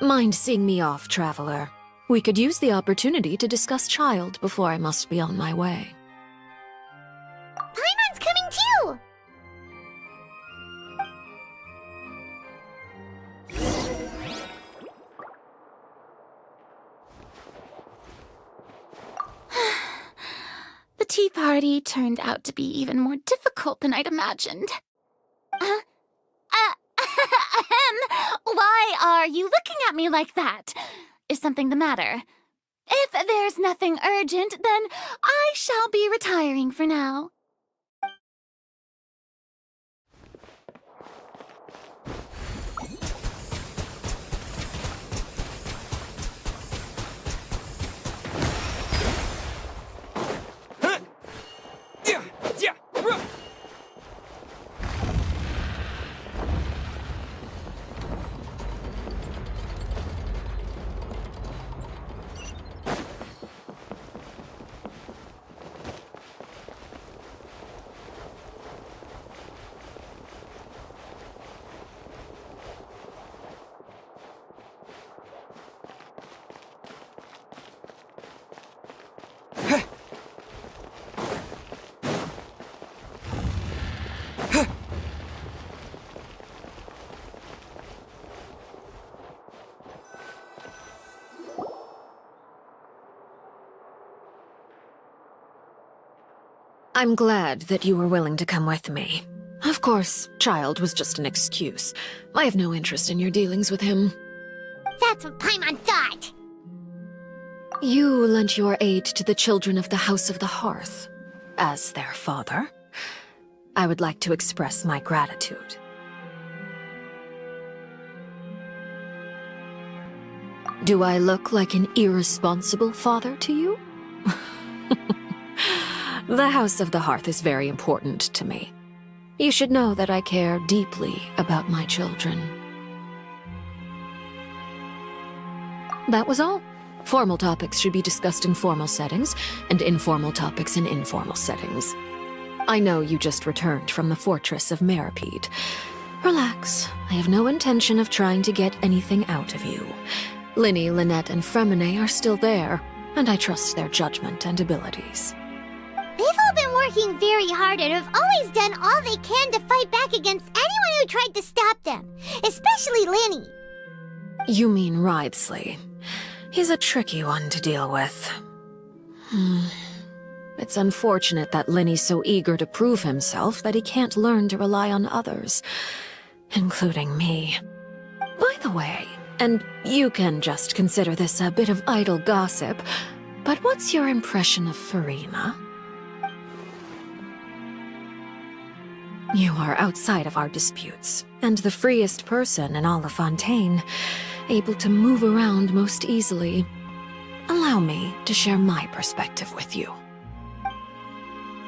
Mind seeing me off, Traveler? We could use the opportunity to discuss Child before I must be on my way. Paimon's coming too! The tea party turned out to be even more difficult than I'd imagined. Why are you looking at me like that? Is something the matter? If there's nothing urgent, then I shall be retiring for now. I'm glad that you were willing to come with me. Of course, Child was just an excuse. I have no interest in your dealings with him. That's what Paimon thought. You lent your aid to the children of the House of the Hearth. As their father, I would like to express my gratitude. Do I look like an irresponsible father to you? The House of the Hearth is very important to me. You should know that I care deeply about my children. That was all. Formal topics should be discussed in formal settings, and informal topics in informal settings. I know you just returned from the fortress of Meripede. Relax. I have no intention of trying to get anything out of you. Lyney, Lynette, and Fremine are still there, and I trust their judgment and abilities. They've all been working very hard and have always done all they can to fight back against anyone who tried to stop them, especially Lyney. You mean Wriothesley. He's a tricky one to deal with. It's unfortunate that Lyney's so eager to prove himself that he can't learn to rely on others, including me. By the way, and you can just consider this a bit of idle gossip, but what's your impression of Furina? You are outside of our disputes, and the freest person in all of Fontaine, able to move around most easily. Allow me to share my perspective with you.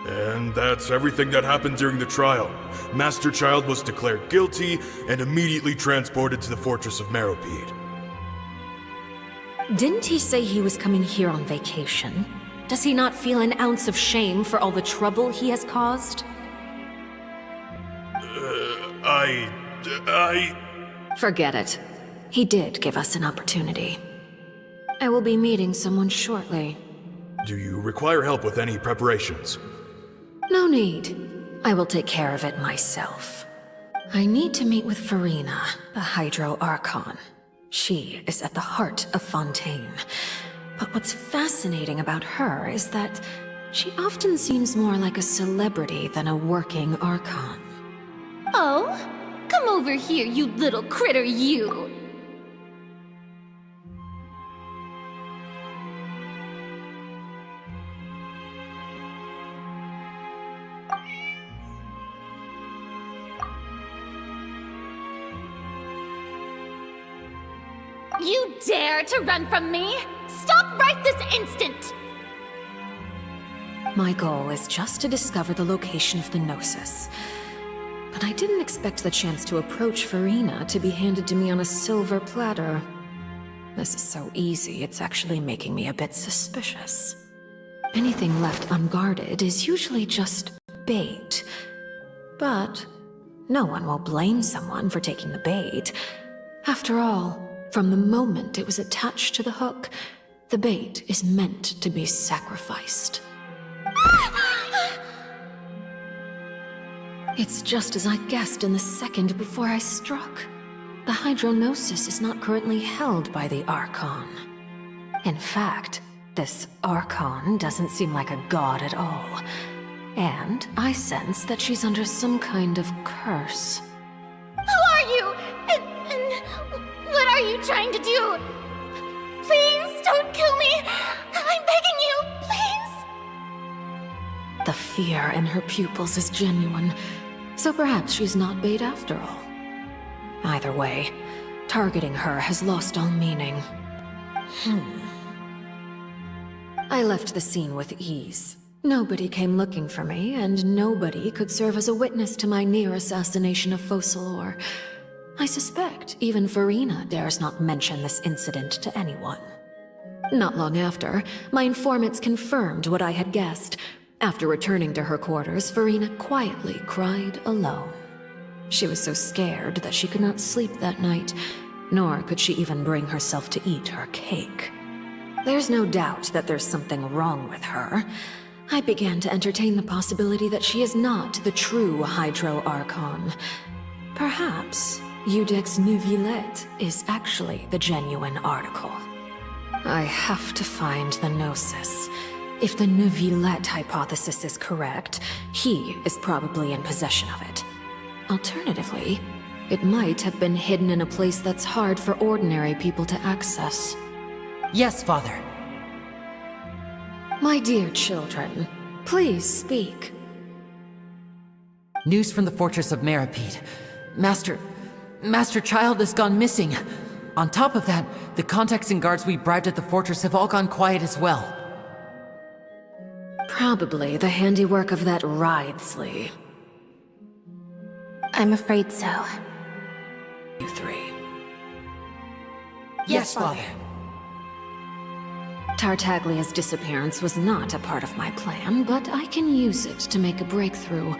And that's everything that happened during the trial. Master Child was declared guilty and immediately transported to the Fortress of Meripede. Didn't he say he was coming here on vacation? Does he not feel an ounce of shame for all the trouble he has caused? Forget it. He did give us an opportunity. I will be meeting someone shortly. Do you require help with any preparations? No need. I will take care of it myself. I need to meet with Furina, the Hydro Archon. She is at the heart of Fontaine. But what's fascinating about her is that she often seems more like a celebrity than a working Archon. Oh? Come over here, you little critter, you! You dare to run from me? Stop right this instant! My goal is just to discover the location of the Gnosis. But I didn't expect the chance to approach Furina to be handed to me on a silver platter. This is so easy, it's actually making me a bit suspicious. Anything left unguarded is usually just bait. But no one will blame someone for taking the bait. After all, from the moment it was attached to the hook, the bait is meant to be sacrificed. It's just as I guessed in the second before I struck. The Hydronosis is not currently held by the Archon. In fact, this Archon doesn't seem like a god at all. And I sense that she's under some kind of curse. Who are you? And what are you trying to do? Please don't kill me! I'm begging you, please! The fear in her pupils is genuine, so perhaps she's not bait after all. Either way, targeting her has lost all meaning. I left the scene with ease. Nobody came looking for me, and nobody could serve as a witness to my near assassination of Focalor. I suspect even Furina dares not mention this incident to anyone. Not long after, my informants confirmed what I had guessed. After returning to her quarters, Furina quietly cried alone. She was so scared that she could not sleep that night, nor could she even bring herself to eat her cake. There's no doubt that there's something wrong with her. I began to entertain the possibility that she is not the true Hydro Archon. Perhaps Iudex Neuvillette is actually the genuine article. I have to find the Gnosis. if the Neuvillette hypothesis is correct, he is probably in possession of it. Alternatively, it might have been hidden in a place that's hard for ordinary people to access. Yes, Father. My dear children, please speak. News from the fortress of Meripede. Master Child has gone missing. On top of that, the contacts and guards we bribed at the fortress have all gone quiet as well. Probably the handiwork of that Wriothesley. I'm afraid so. You three. Yes, Father. Tartaglia's disappearance was not a part of my plan, but I can use it to make a breakthrough.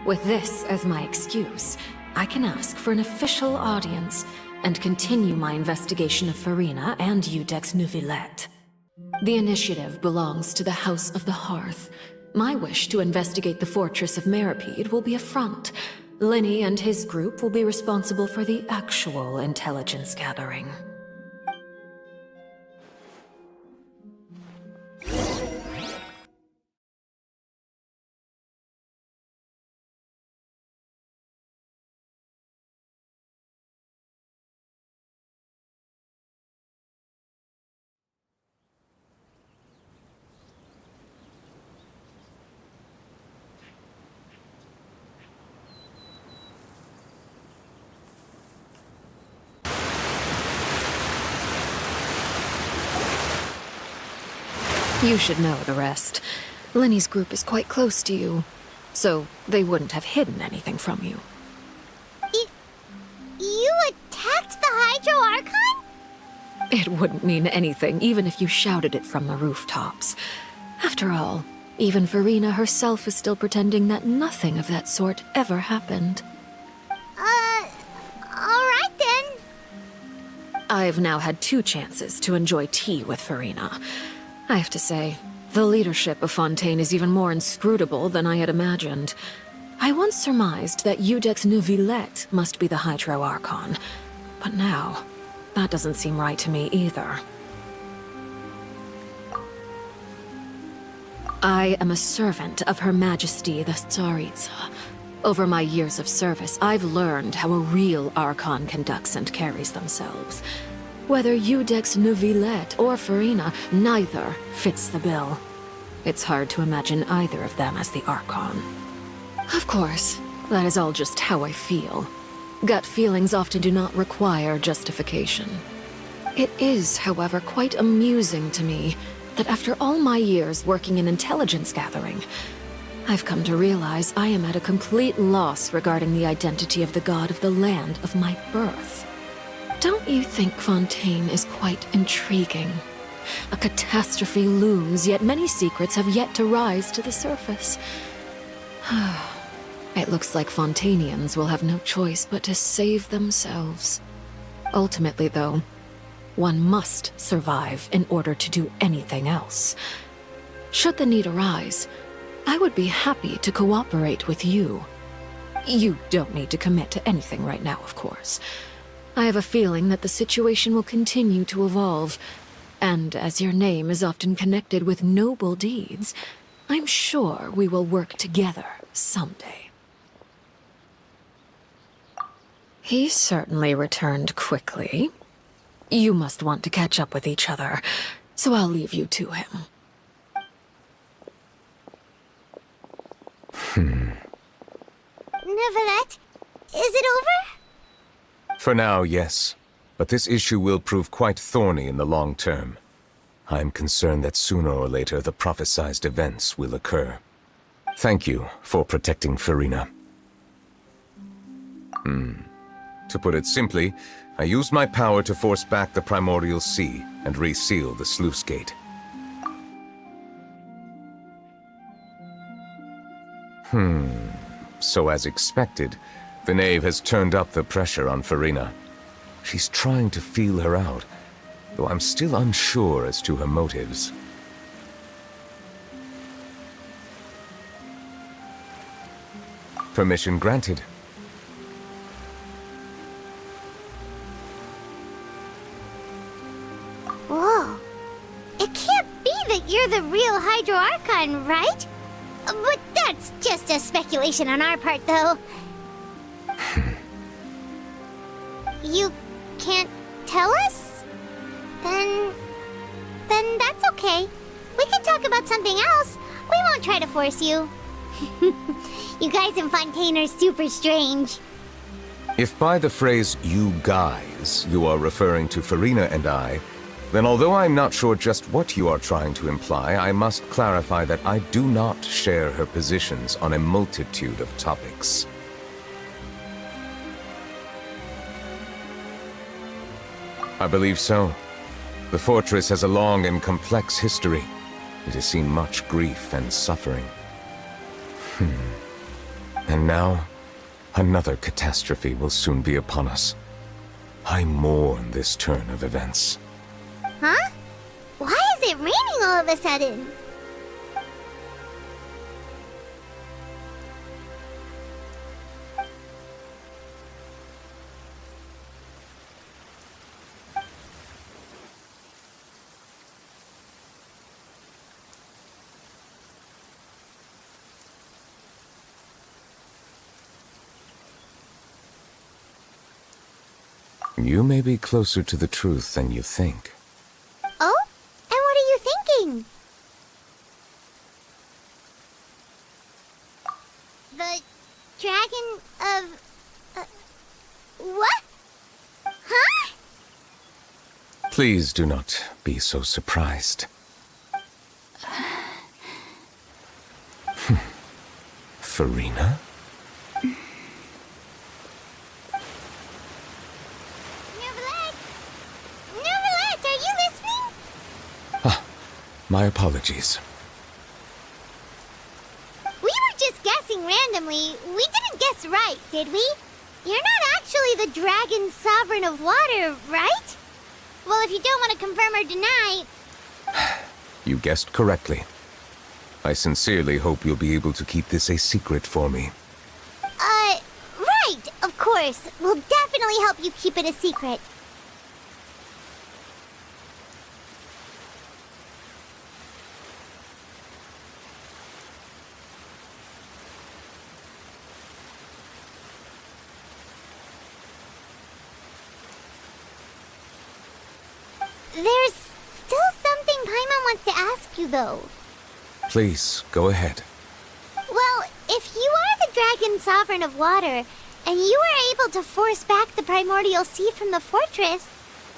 With this as my excuse, I can ask for an official audience and continue my investigation of Farina and Iudex Neuvillette. The initiative belongs to the House of the Hearth. My wish to investigate the fortress of Meripede will be a front. Lyney and his group will be responsible for the actual intelligence gathering. You should know the rest. Lyney's group is quite close to you, so they wouldn't have hidden anything from you. You attacked the Hydro Archon? It wouldn't mean anything, even if you shouted it from the rooftops. After all, even Farina herself is still pretending that nothing of that sort ever happened. Alright then. I've now had 2 chances to enjoy tea with Farina. I have to say, the leadership of Fontaine is even more inscrutable than I had imagined. I once surmised that Iudex Neuvillette must be the Hydro Archon, but now, that doesn't seem right to me either. I am a servant of Her Majesty the Tsaritsa. Over my years of service, I've learned how a real Archon conducts and carries themselves. Whether Iudex Neuvillette or Farina, neither fits the bill. It's hard to imagine either of them as the Archon. Of course, that is all just how I feel. Gut feelings often do not require justification. It is, however, quite amusing to me that after all my years working in intelligence gathering, I've come to realize I am at a complete loss regarding the identity of the god of the land of my birth. Don't you think Fontaine is quite intriguing? A catastrophe looms, yet many secrets have yet to rise to the surface. It looks like Fontainians will have no choice but to save themselves. Ultimately, though, one must survive in order to do anything else. Should the need arise, I would be happy to cooperate with you. You don't need to commit to anything right now, of course. I have a feeling that the situation will continue to evolve, and as your name is often connected with noble deeds, I'm sure we will work together someday. He certainly returned quickly. You must want to catch up with each other, so I'll leave you to him. Neuvillette, is it over? For now, yes. But this issue will prove quite thorny in the long term. I'm concerned that sooner or later the prophesized events will occur. Thank you for protecting Farina. To put it simply, I used my power to force back the Primordial Sea and reseal the sluice gate. So as expected, the Knave has turned up the pressure on Farina. She's trying to feel her out, though I'm still unsure as to her motives. Permission granted. Whoa. It can't be that you're the real Hydro Archon, right? But that's just a speculation on our part, though. You can't tell us? Then that's okay. We can talk about something else. We won't try to force you. You guys in Fontaine are super strange. If by the phrase, you guys, you are referring to Furina and I, then although I'm not sure just what you are trying to imply, I must clarify that I do not share her positions on a multitude of topics. I believe so. The fortress has a long and complex history. It has seen much grief and suffering. And now, another catastrophe will soon be upon us. I mourn this turn of events. Huh? Why is it raining all of a sudden? You may be closer to the truth than you think. Oh? And what are you thinking? The dragon of... what? Huh? Please do not be so surprised. Furina? My apologies. We were just guessing randomly. We didn't guess right, did we? You're not actually the dragon sovereign of water, right? Well, if you don't want to confirm or deny... You guessed correctly. I sincerely hope you'll be able to keep this a secret for me. Right, of course. We'll definitely help you keep it a secret. There's still something Paimon wants to ask you, though. Please, go ahead. Well, if you are the Dragon Sovereign of Water, and you were able to force back the primordial sea from the fortress,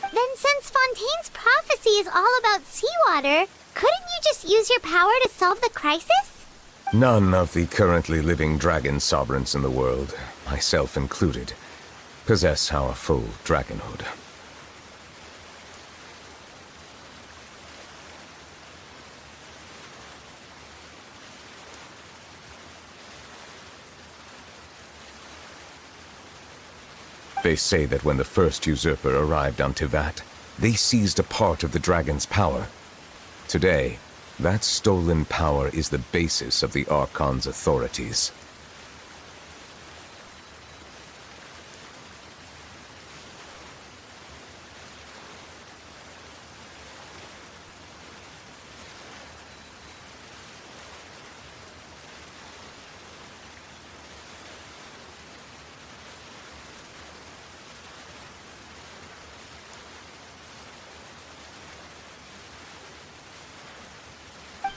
then since Fontaine's prophecy is all about seawater, couldn't you just use your power to solve the crisis? None of the currently living dragon sovereigns in the world, myself included, possess our full dragonhood. They say that when the first usurper arrived on Tivat, they seized a part of the dragon's power. Today, that stolen power is the basis of the Archon's authorities.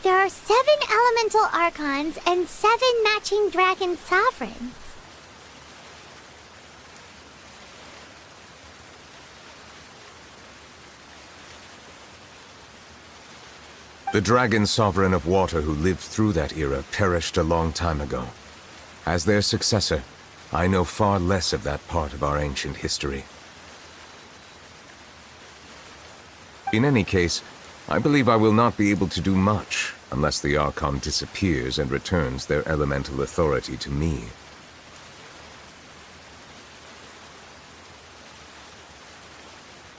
There are 7 elemental archons and 7 matching dragon sovereigns. The dragon sovereign of water who lived through that era perished a long time ago. As their successor, I know far less of that part of our ancient history. In any case, I believe I will not be able to do much unless the Archon disappears and returns their elemental authority to me.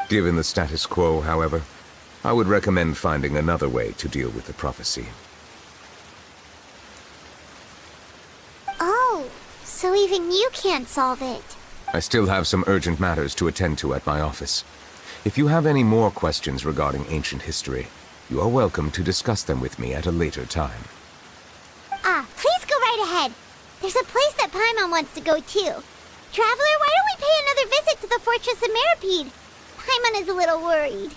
Given the status quo, however, I would recommend finding another way to deal with the prophecy. Oh, so even you can't solve it. I still have some urgent matters to attend to at my office. If you have any more questions regarding ancient history, You are welcome to discuss them with me at a later time. Please go right ahead. There's a place that Paimon wants to go too. Traveler, why don't we pay another visit to the Fortress of Meropide? Paimon is a little worried.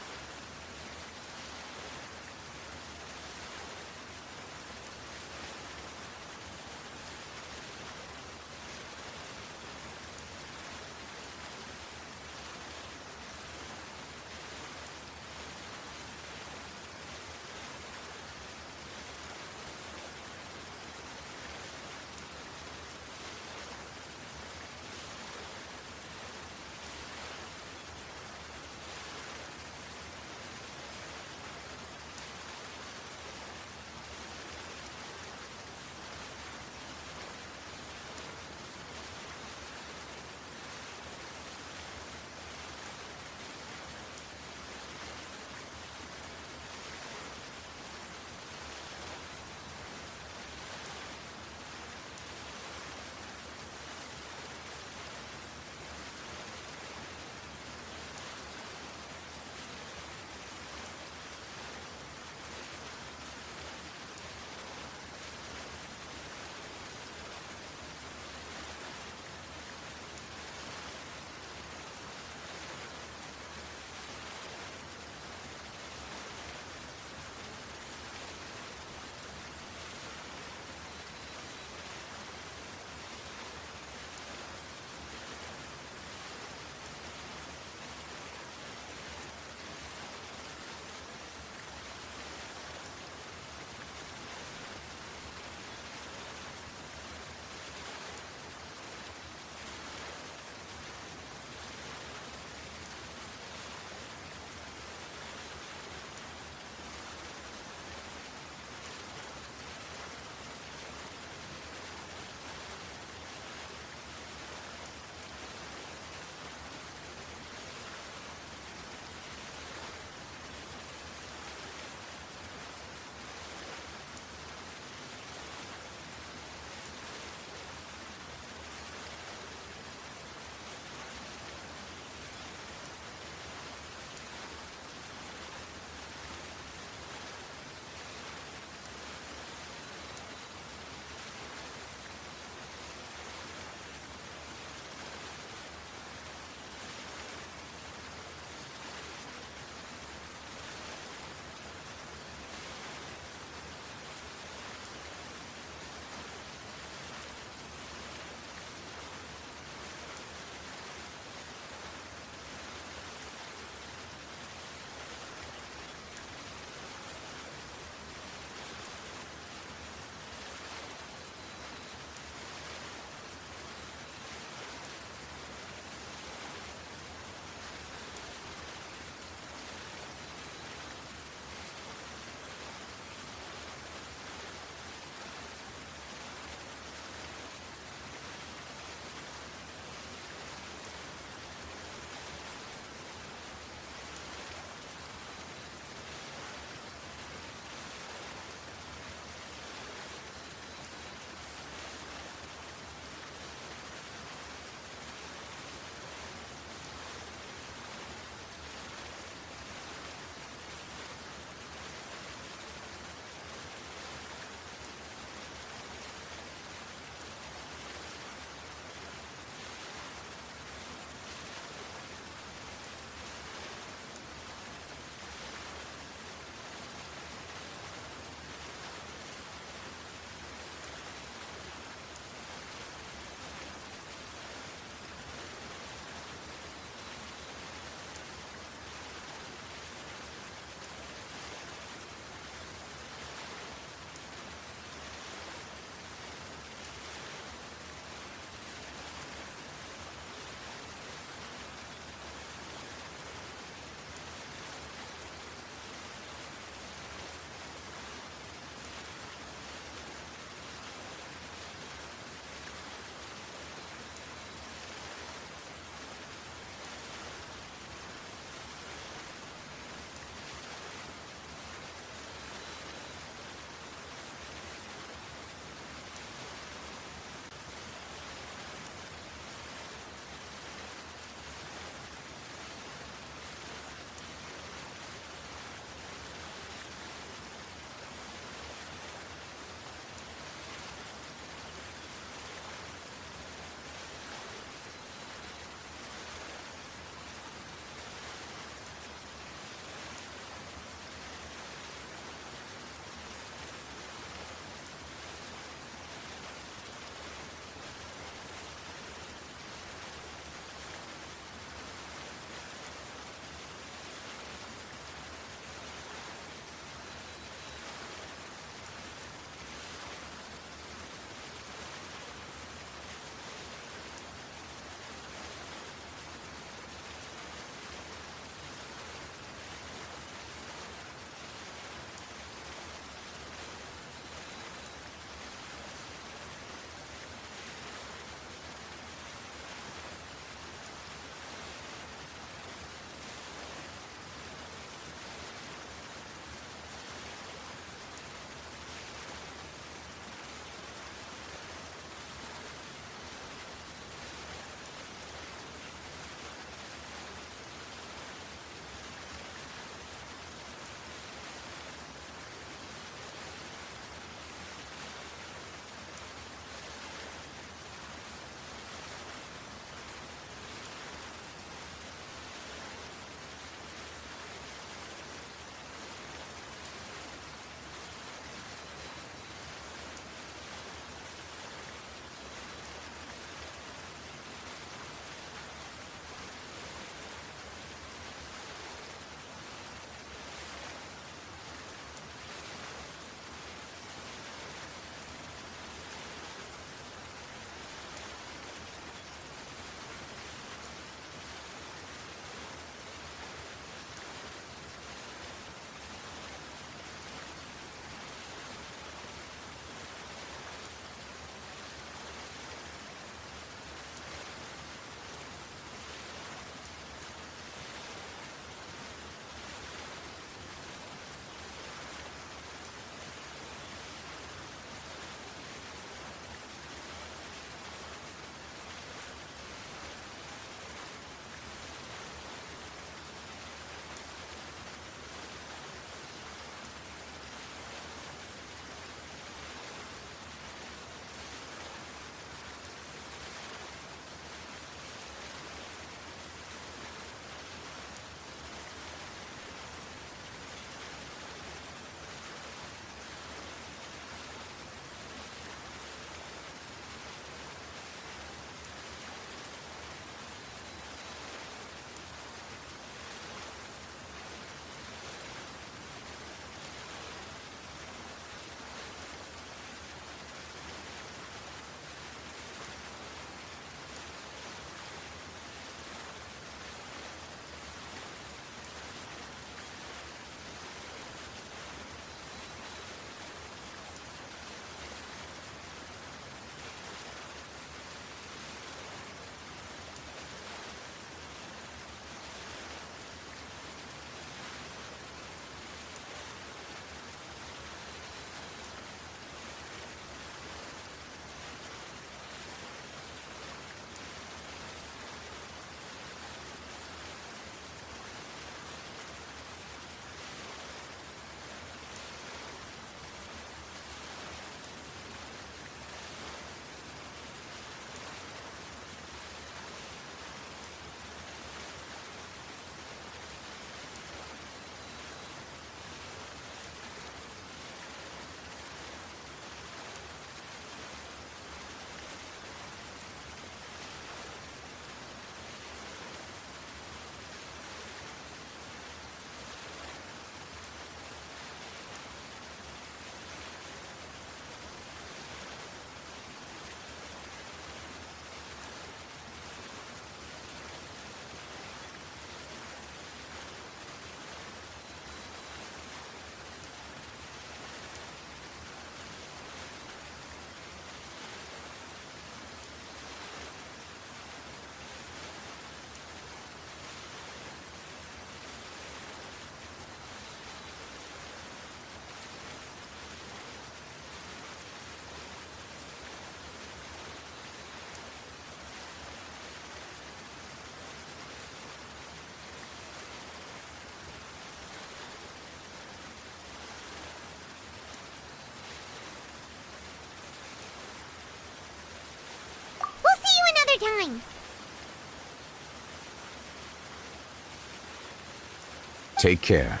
Take care.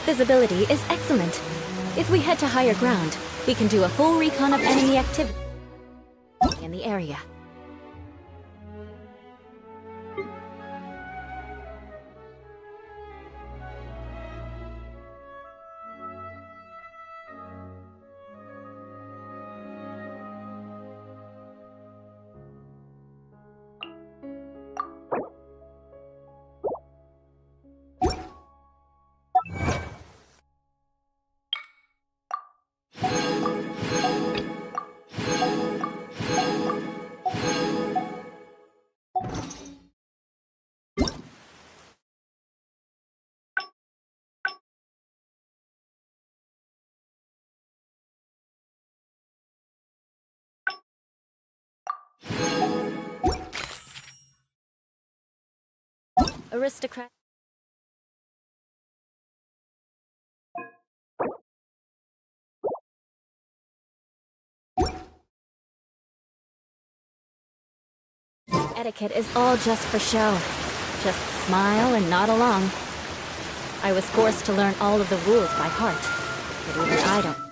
Visibility is excellent. If we head to higher ground, we can do a full recon of enemy activity in the area. Aristocrat. Etiquette is all just for show. Just smile and nod along. I was forced to learn all of the rules by heart, but even I don't.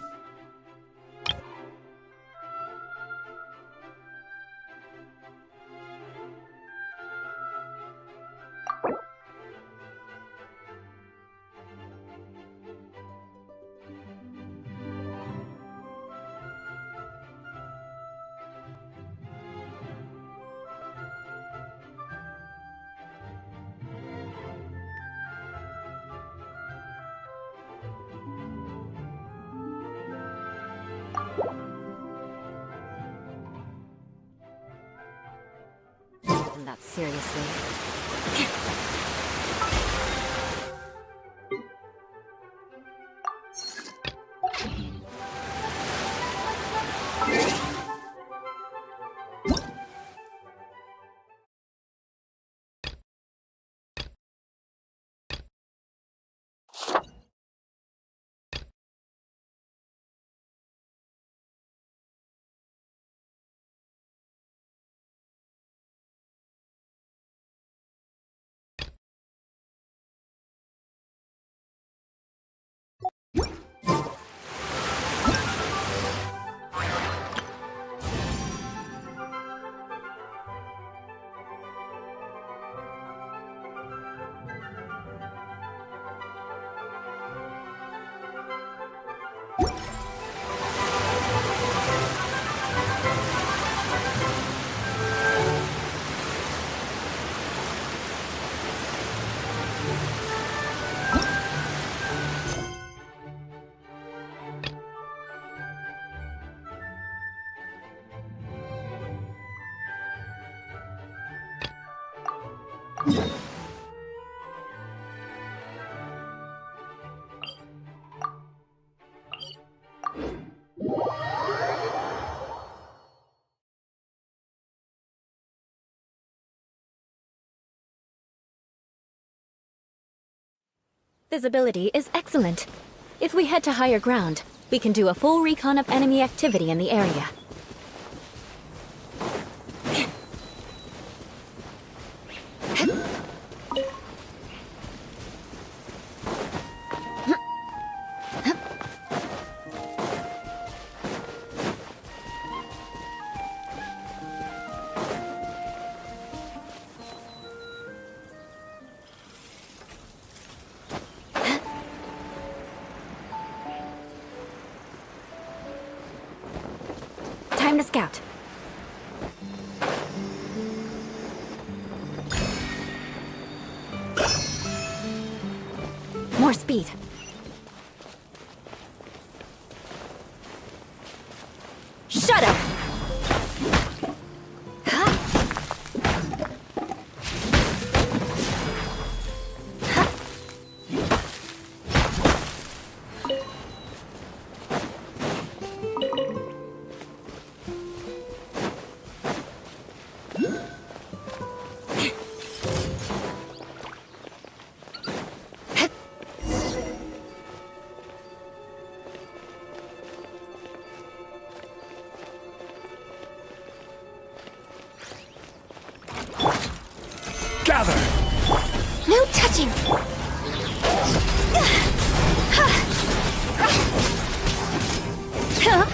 Not seriously. Visibility is excellent. If we head to higher ground, we can do a full recon of enemy activity in the area. Time to scout. More speed. Shut up! Gather! No touching! Huh?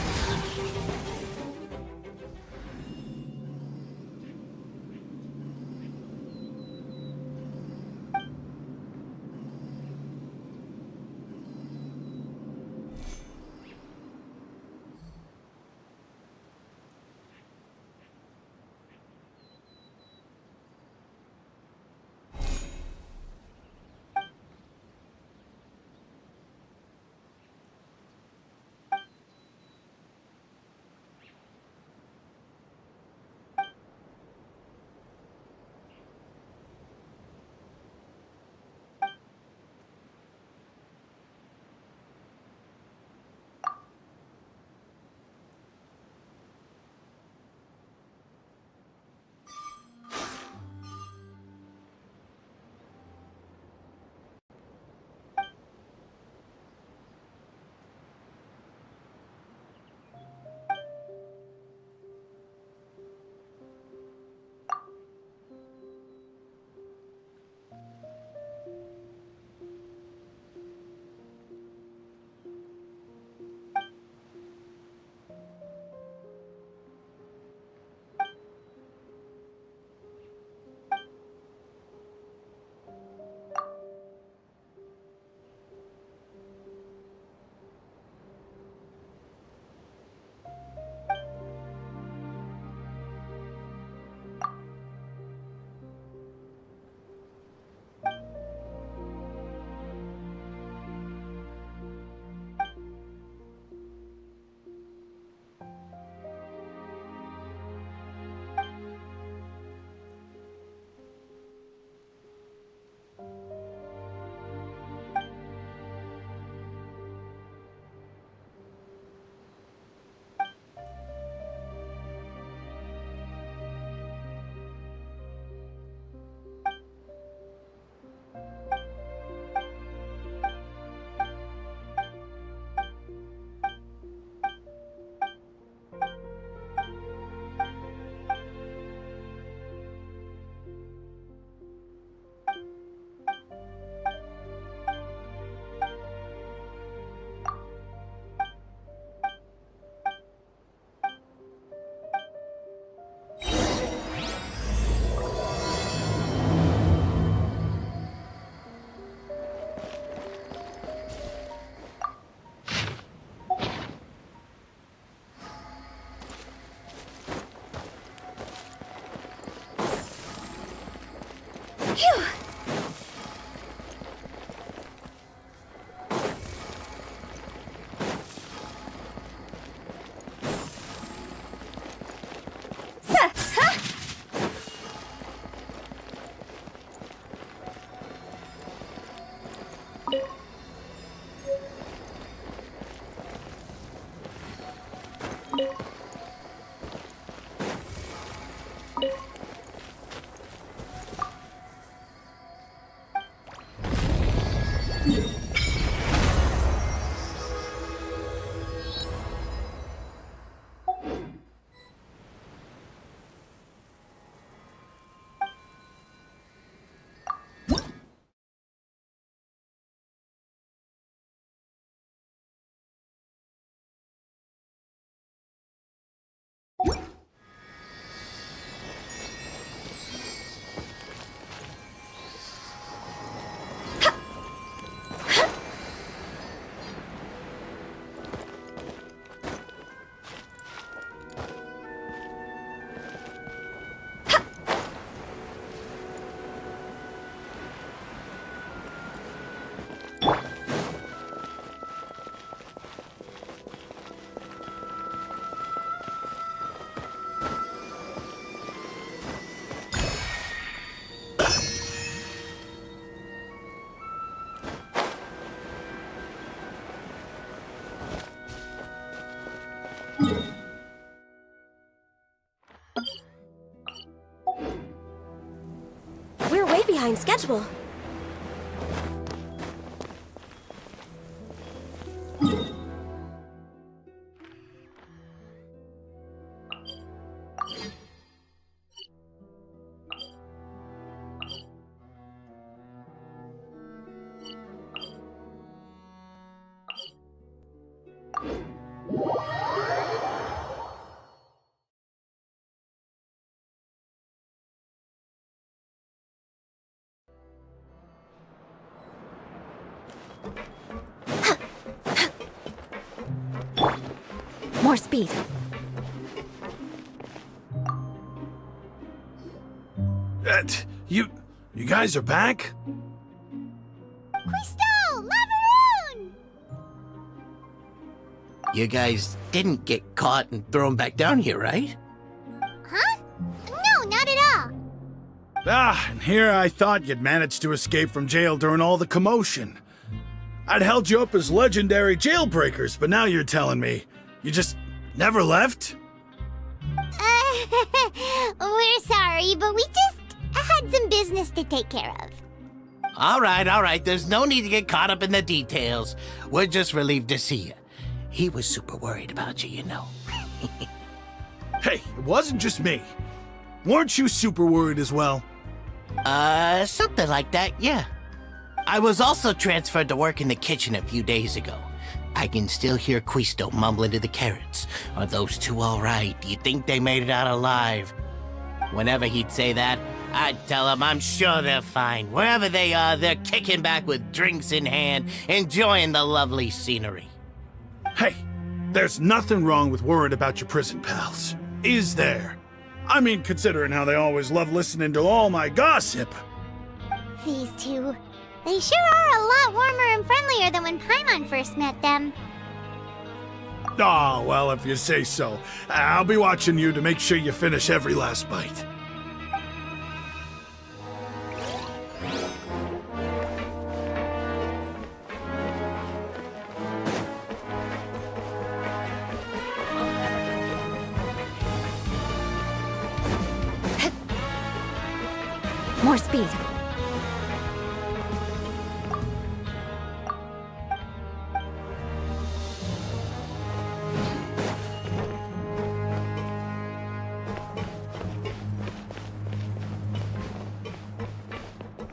Phew! Yeah. We're way behind schedule. More speed. You guys are back? Crystal! Lavaroon! You guys didn't get caught and thrown back down here, right? Huh? No, not at all. And here I thought you'd managed to escape from jail during all the commotion. I'd held you up as legendary jailbreakers, but now you're telling me you just never left? We're sorry, but we just had some business to take care of. All right. There's no need to get caught up in the details. We're just relieved to see you. He was super worried about you, you know. Hey, it wasn't just me. Weren't you super worried as well? Something like that, yeah. I was also transferred to work in the kitchen a few days ago. I can still hear Quisto mumbling to the carrots. Are those two all right? Do you think they made it out alive? Whenever he'd say that, I'd tell him I'm sure they're fine. Wherever they are, they're kicking back with drinks in hand, enjoying the lovely scenery. Hey, there's nothing wrong with worrying about your prison pals, is there? I mean, considering how they always love listening to all my gossip. These two, they sure are a lot warmer and friendlier than when Paimon first met them. Oh, well, if you say so. I'll be watching you to make sure you finish every last bite. More speed.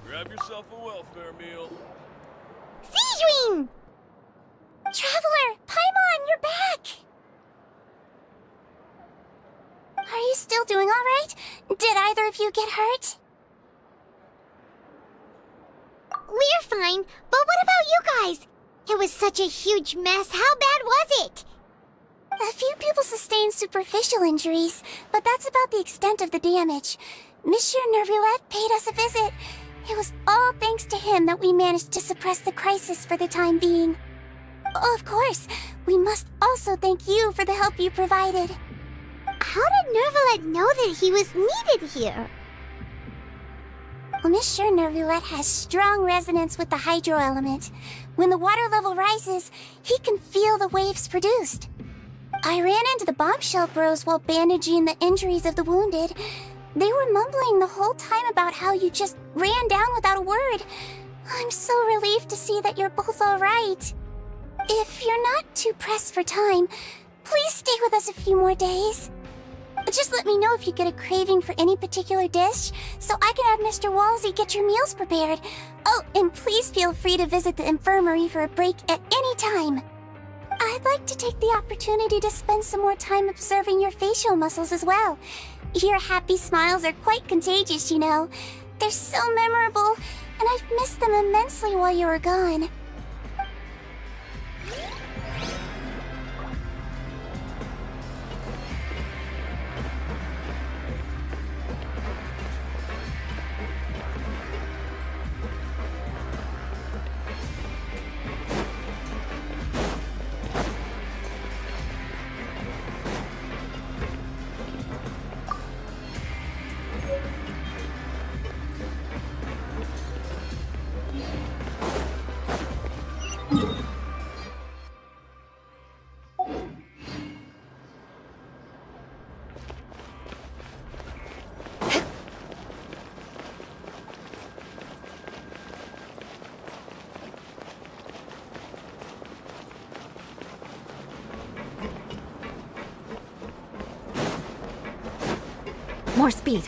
Grab yourself a welfare meal. Seedwing! Traveler! Paimon, you're back! Are you still doing all right? Did either of you get hurt? We're fine, but what about you guys? It was such a huge mess. How bad was it? A few people sustained superficial injuries, but that's about the extent of the damage. Monsieur Nervulette paid us a visit. It was all thanks to him that we managed to suppress the crisis for the time being. Of course, we must also thank you for the help you provided. How did Nervulette know that he was needed here? Well, Monsieur Nervulette has strong resonance with the hydro element. When the water level rises, he can feel the waves produced. I ran into the bombshell bros while bandaging the injuries of the wounded. They were mumbling the whole time about how you just ran down without a word. I'm so relieved to see that you're both all right. If you're not too pressed for time, please stay with us a few more days. Just let me know if you get a craving for any particular dish, so I can have Mr. Walsey get your meals prepared. Oh, and please feel free to visit the infirmary for a break at any time. I'd like to take the opportunity to spend some more time observing your facial muscles as well. Your happy smiles are quite contagious, you know. They're so memorable, and I've missed them immensely while you were gone. More speed.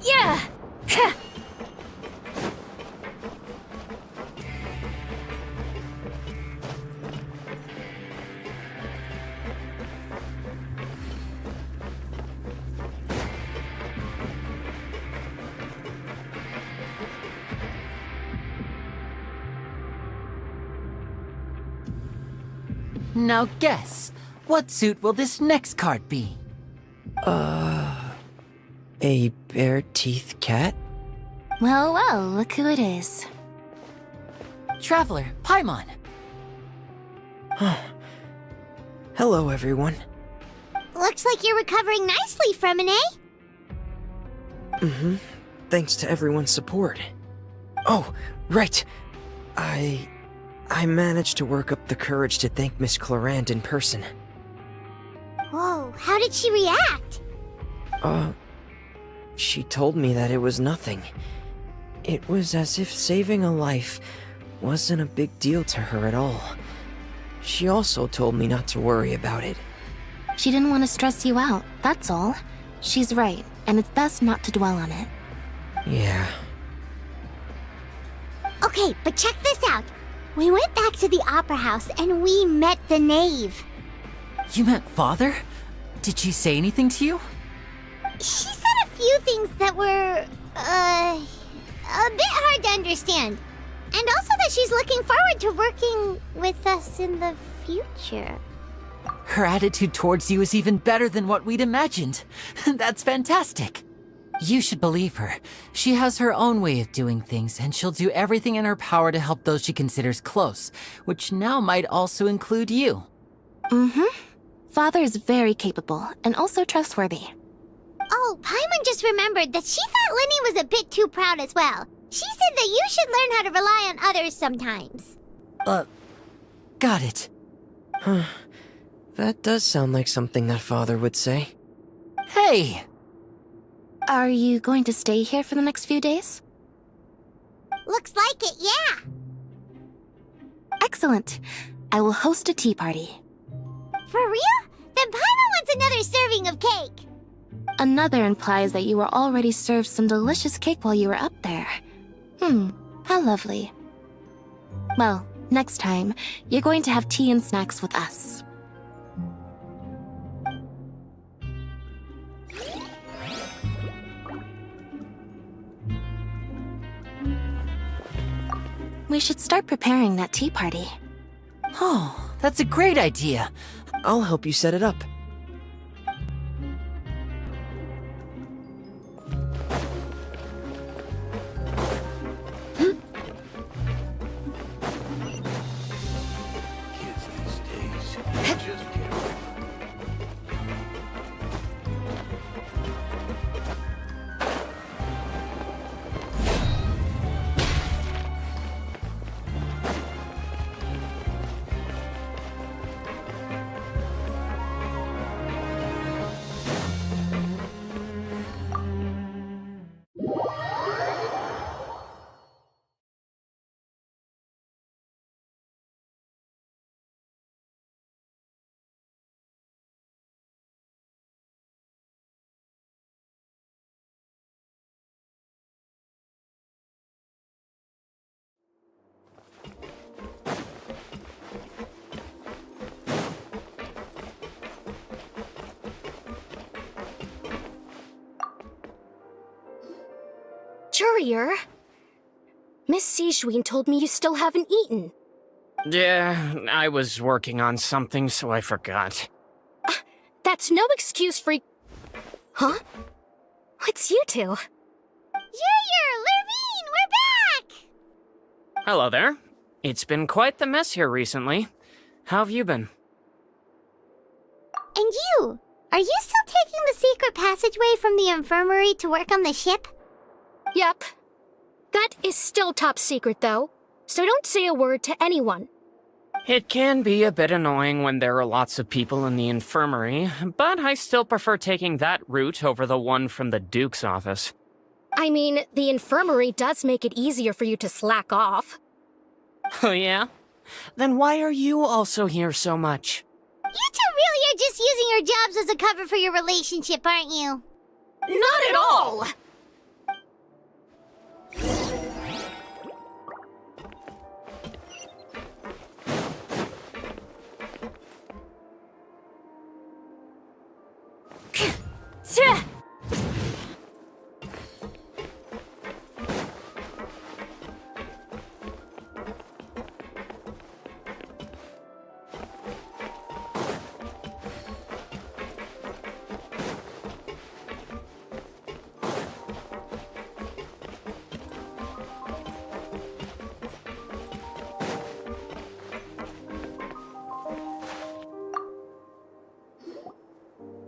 Yeah! Now guess, what suit will this next card be? A bare-teeth cat? Well, well, look who it is. Traveler, Paimon. Hello, everyone. Looks like you're recovering nicely from it, eh? Mm-hmm. Thanks to everyone's support. Oh, right. I managed to work up the courage to thank Miss Clorinde in person. Whoa, how did she react? She told me that it was nothing. It was as if saving a life wasn't a big deal to her at all. She also told me not to worry about it. She didn't want to stress you out, that's all. She's right, and it's best not to dwell on it. Yeah. Okay, but check this out. We went back to the opera house and we met the knave. You met Father? Did she say anything to you? She said a few things that were, a bit hard to understand. And also that she's looking forward to working with us in the future. Her attitude towards you is even better than what we'd imagined. That's fantastic. You should believe her. She has her own way of doing things, and she'll do everything in her power to help those she considers close, which now might also include you. Mm-hmm. Father is very capable and also trustworthy. Oh, Paimon just remembered that she thought Lyney was a bit too proud as well. She said that you should learn how to rely on others sometimes. Got it. That does sound like something that Father would say. Hey! Are you going to stay here for the next few days? Looks like it, yeah. Excellent. I will host a tea party. For real? Then Paimon wants another serving of cake. Another implies that you were already served some delicious cake while you were up there. How lovely. Well, next time, you're going to have tea and snacks with us. We should start preparing that tea party. Oh, that's a great idea. I'll help you set it up. Courier, Miss Sijween told me you still haven't eaten. Yeah, I was working on something, so I forgot. That's no excuse for... Huh? It's you two. Courier, Lurvine, we're back! Hello there. It's been quite the mess here recently. How have you been? And you? Are you still taking the secret passageway from the infirmary to work on the ship? Yep. That is still top secret, though, so don't say a word to anyone. It can be a bit annoying when there are lots of people in the infirmary, but I still prefer taking that route over the one from the Duke's office. I mean, the infirmary does make it easier for you to slack off. Oh yeah? Then why are you also here so much? You two really are just using your jobs as a cover for your relationship, aren't you? Not at all!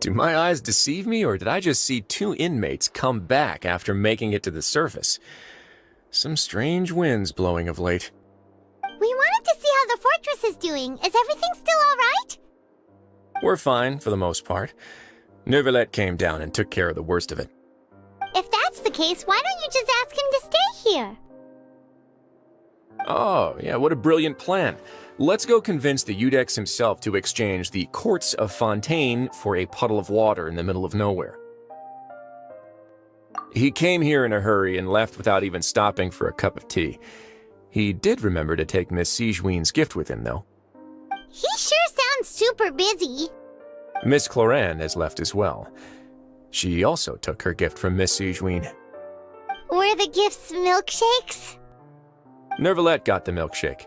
Do my eyes deceive me, or did I just see two inmates come back after making it to the surface? Some strange winds blowing of late. We wanted to see how the fortress is doing. Is everything still all right? We're fine, for the most part. Neuvillette came down and took care of the worst of it. If that's the case, why don't you just ask him to stay here? Oh, yeah, what a brilliant plan. Let's go convince the Eudex himself to exchange the courts of Fontaine for a puddle of water in the middle of nowhere. He came here in a hurry and left without even stopping for a cup of tea. He did remember to take Miss Sijween's gift with him, though. He sure sounds super busy. Miss Clorinde has left as well. She also took her gift from Miss Sijween. Were the gifts milkshakes? Neuvillette got the milkshake.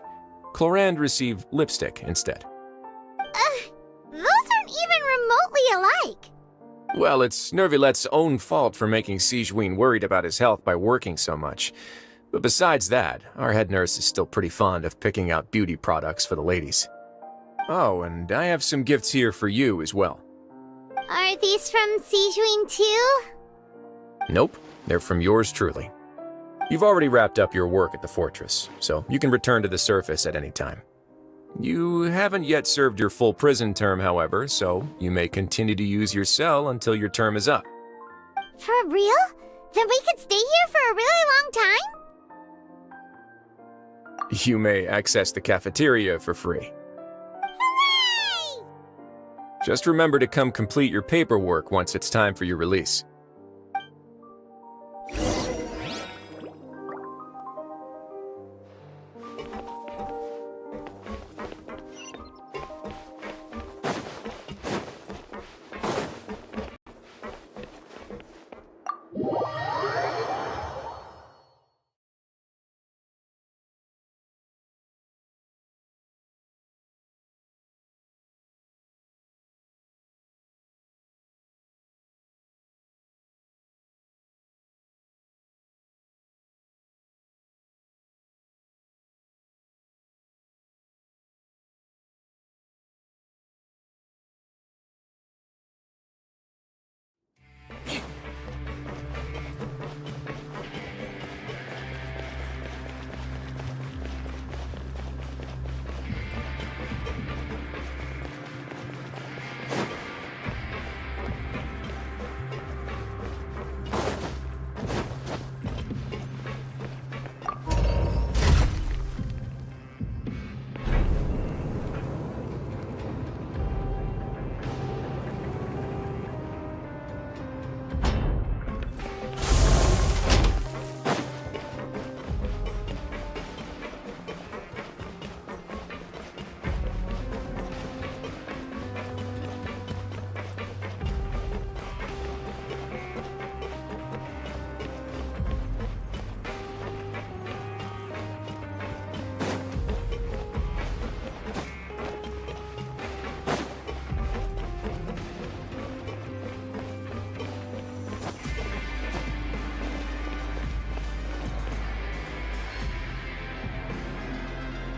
Clorinde received lipstick instead. Those aren't even remotely alike. Well, it's Neuvillette's own fault for making Sijween worried about his health by working so much. But besides that, our head nurse is still pretty fond of picking out beauty products for the ladies. Oh, and I have some gifts here for you as well. Are these from Sijuin too? Nope, they're from yours truly. You've already wrapped up your work at the fortress, so you can return to the surface at any time. You haven't yet served your full prison term, however, so you may continue to use your cell until your term is up. For real? Then we could stay here for a really long time? You may access the cafeteria for free. Hooray! Just remember to come complete your paperwork once it's time for your release.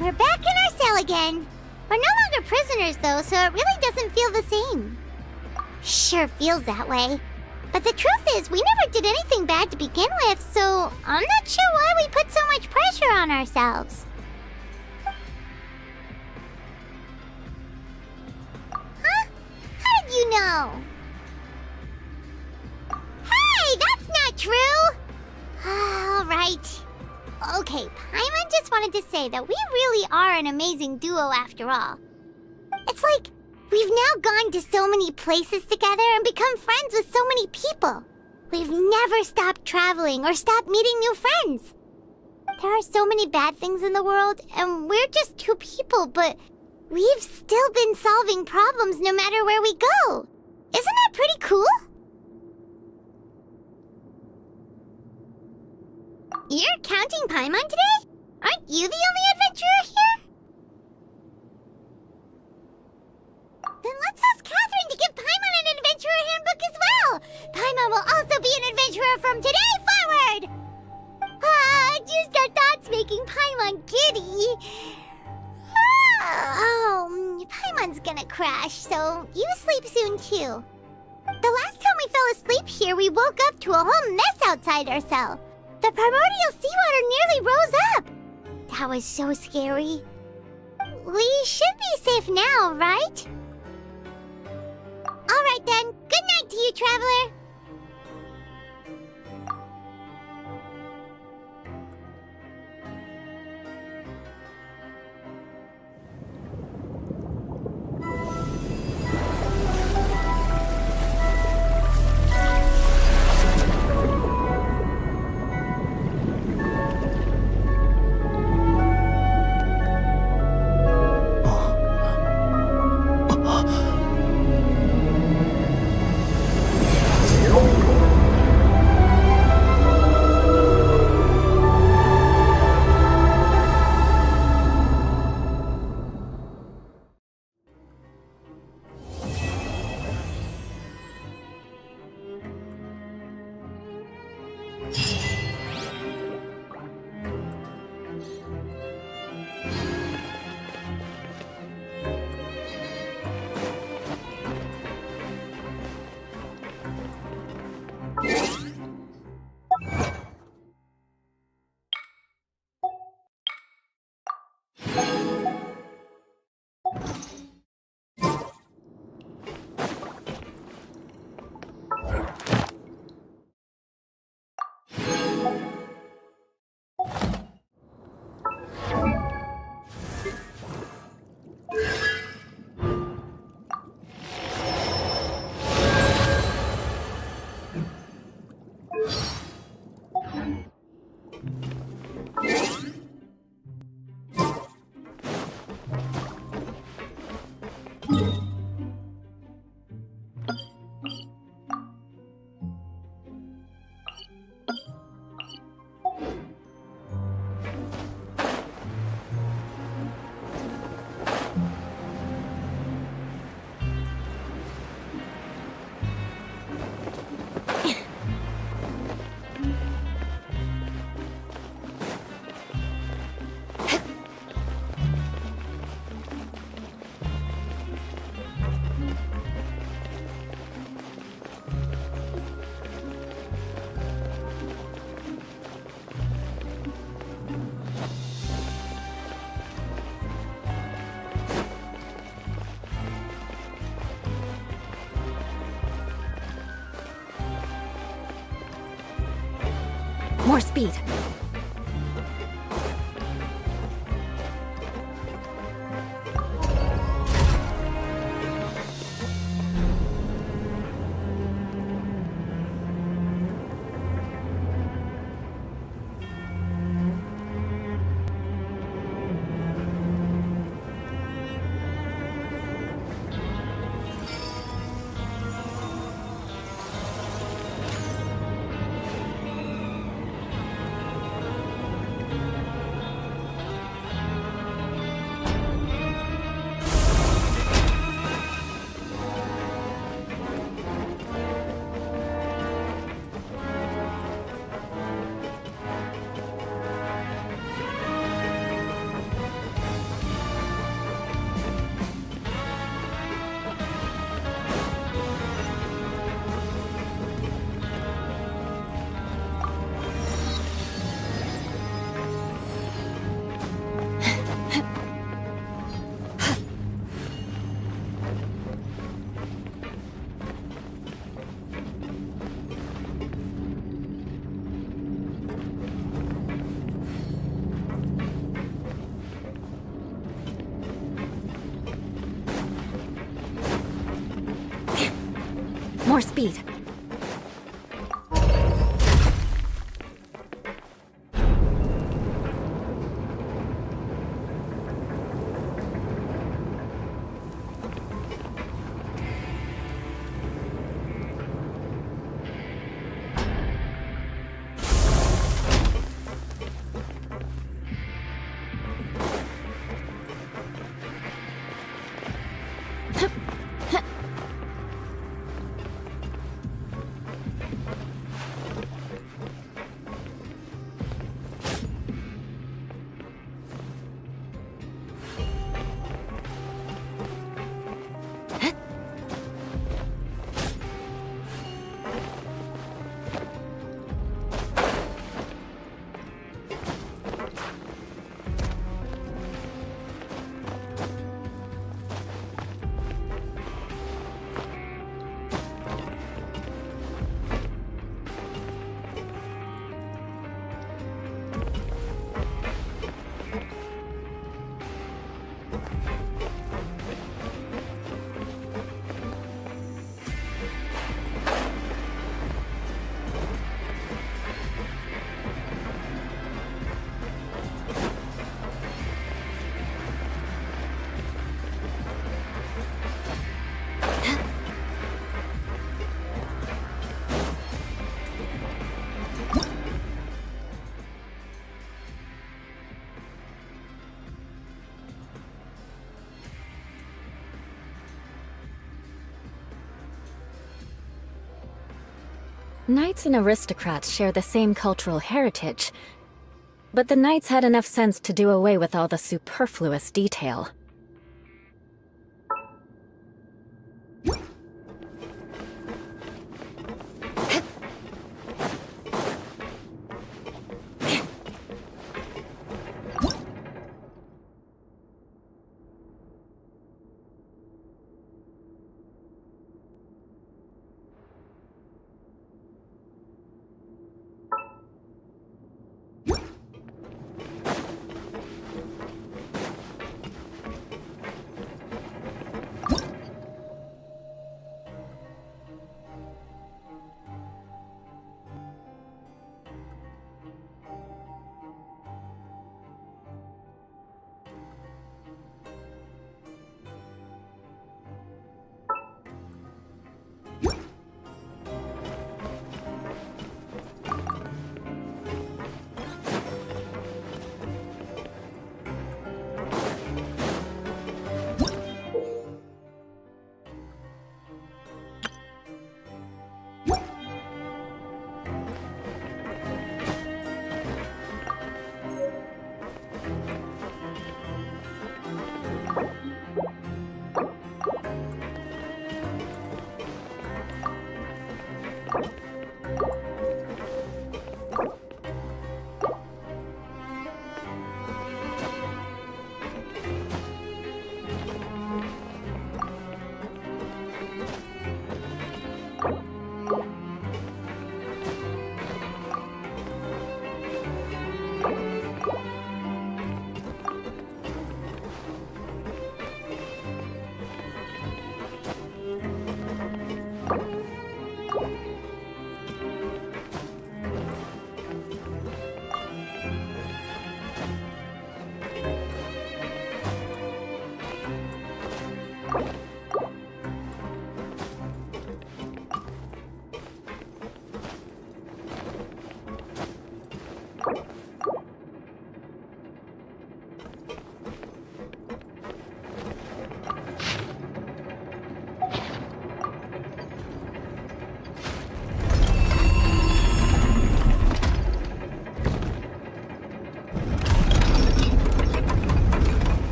We're back in our cell again. We're no longer prisoners, though, so it really doesn't feel the same. Sure feels that way. But the truth is, we never did anything bad to begin with, so I'm not sure why we put so much pressure on ourselves. Huh? How did you know? Hey, that's not true! All right. Okay, Paimon just wanted to say that we really are an amazing duo after all. It's like we've now gone to so many places together and become friends with so many people. We've never stopped traveling or stopped meeting new friends. There are so many bad things in the world, and we're just two people, but we've still been solving problems no matter where we go. Isn't that pretty cool? You're counting Paimon today? Aren't you the only adventurer here? Then let's ask Catherine to give Paimon an adventurer handbook as well. Paimon will also be an adventurer from today forward. Just our thoughts making Paimon giddy. Paimon's gonna crash, so you sleep soon too. The last time we fell asleep here, we woke up to a whole mess outside our cell. The primordial seawater nearly rose up. That was so scary. We should be safe now, right? All right then. Good night to you, traveler. More speed. More speed. Knights and aristocrats share the same cultural heritage, but the knights had enough sense to do away with all the superfluous detail.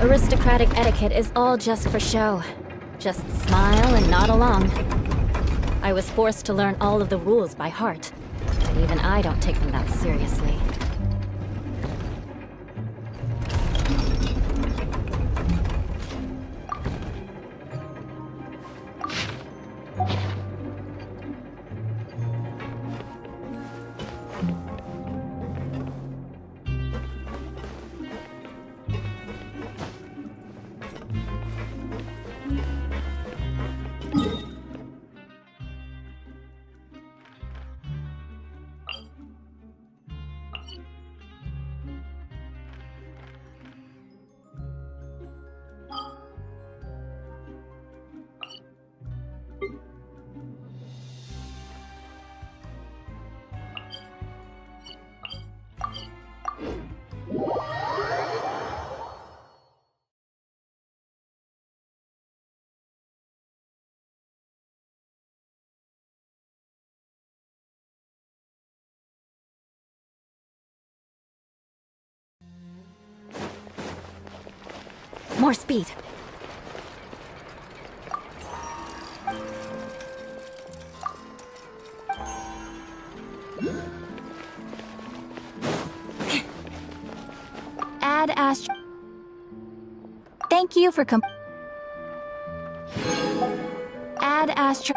Aristocratic etiquette is all just for show. Just smile and nod along. I was forced to learn all of the rules by heart, but even I don't take them that seriously. More speed. Add Astro. Thank you for Add Astro.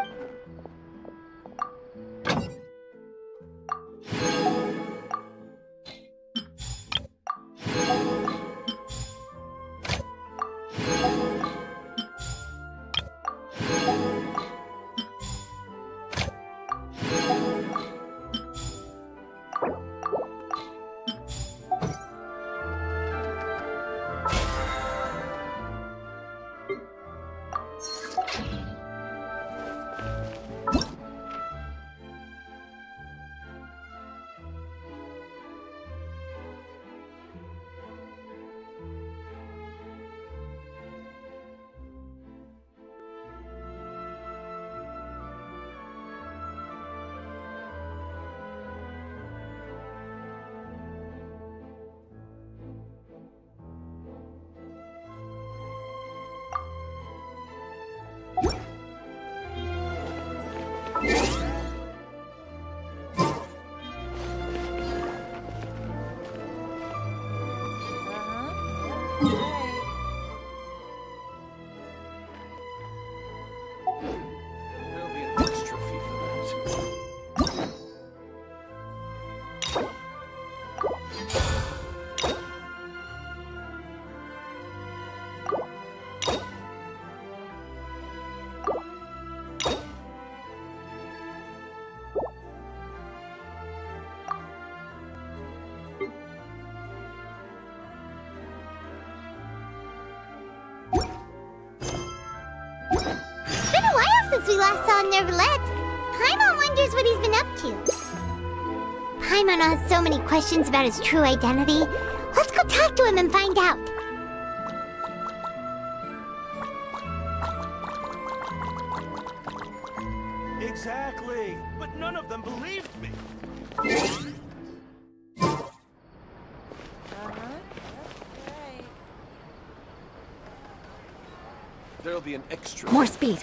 Since we last saw Nervalette, Paimon wonders what he's been up to. Paimon has so many questions about his true identity. Let's go talk to him and find out. Exactly, but none of them believed me. There'll be an extra. More speed.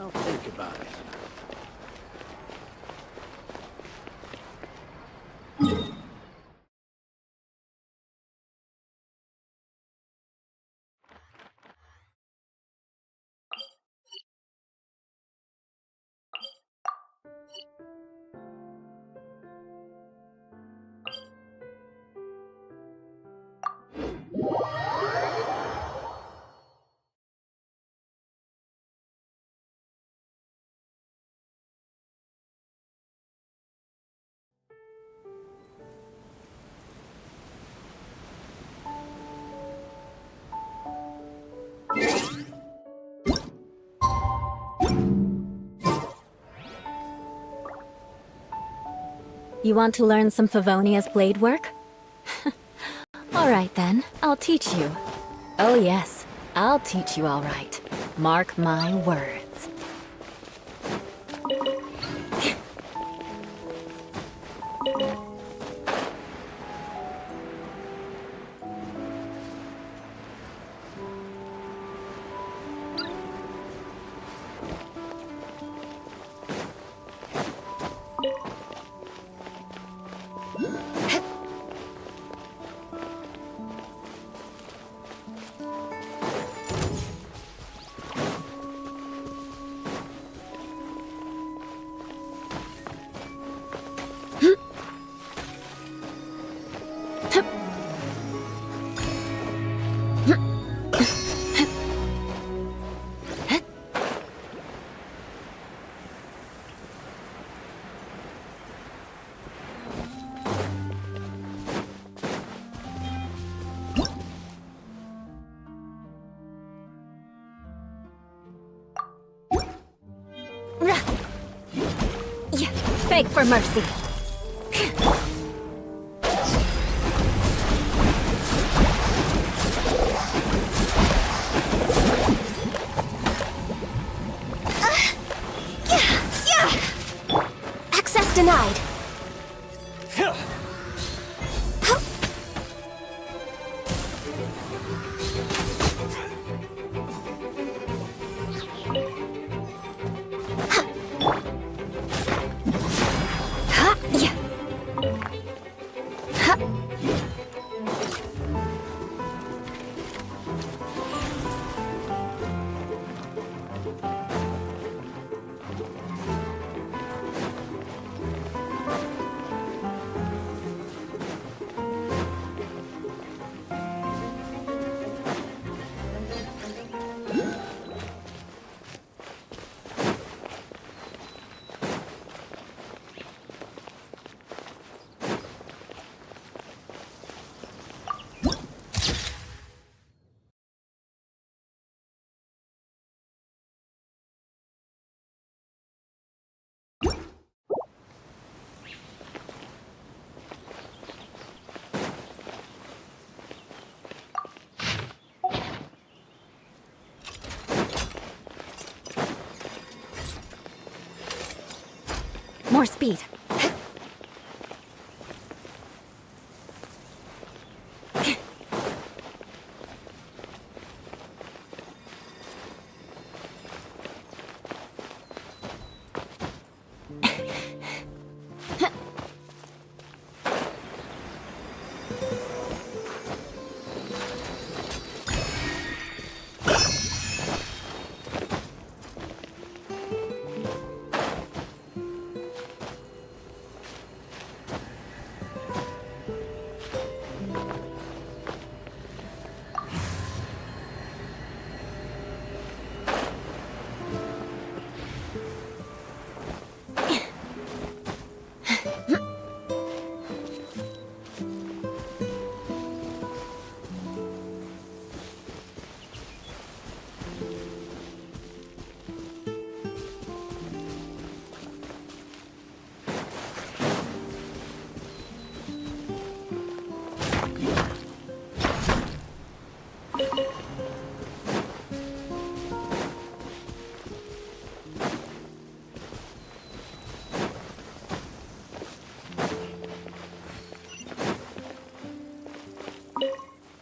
I'll think about it. You want to learn some Favonia's blade work? Alright then, I'll teach you. Oh yes, I'll teach you alright. Mark my words. Beg for mercy. Access denied. More speed.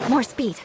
More speed.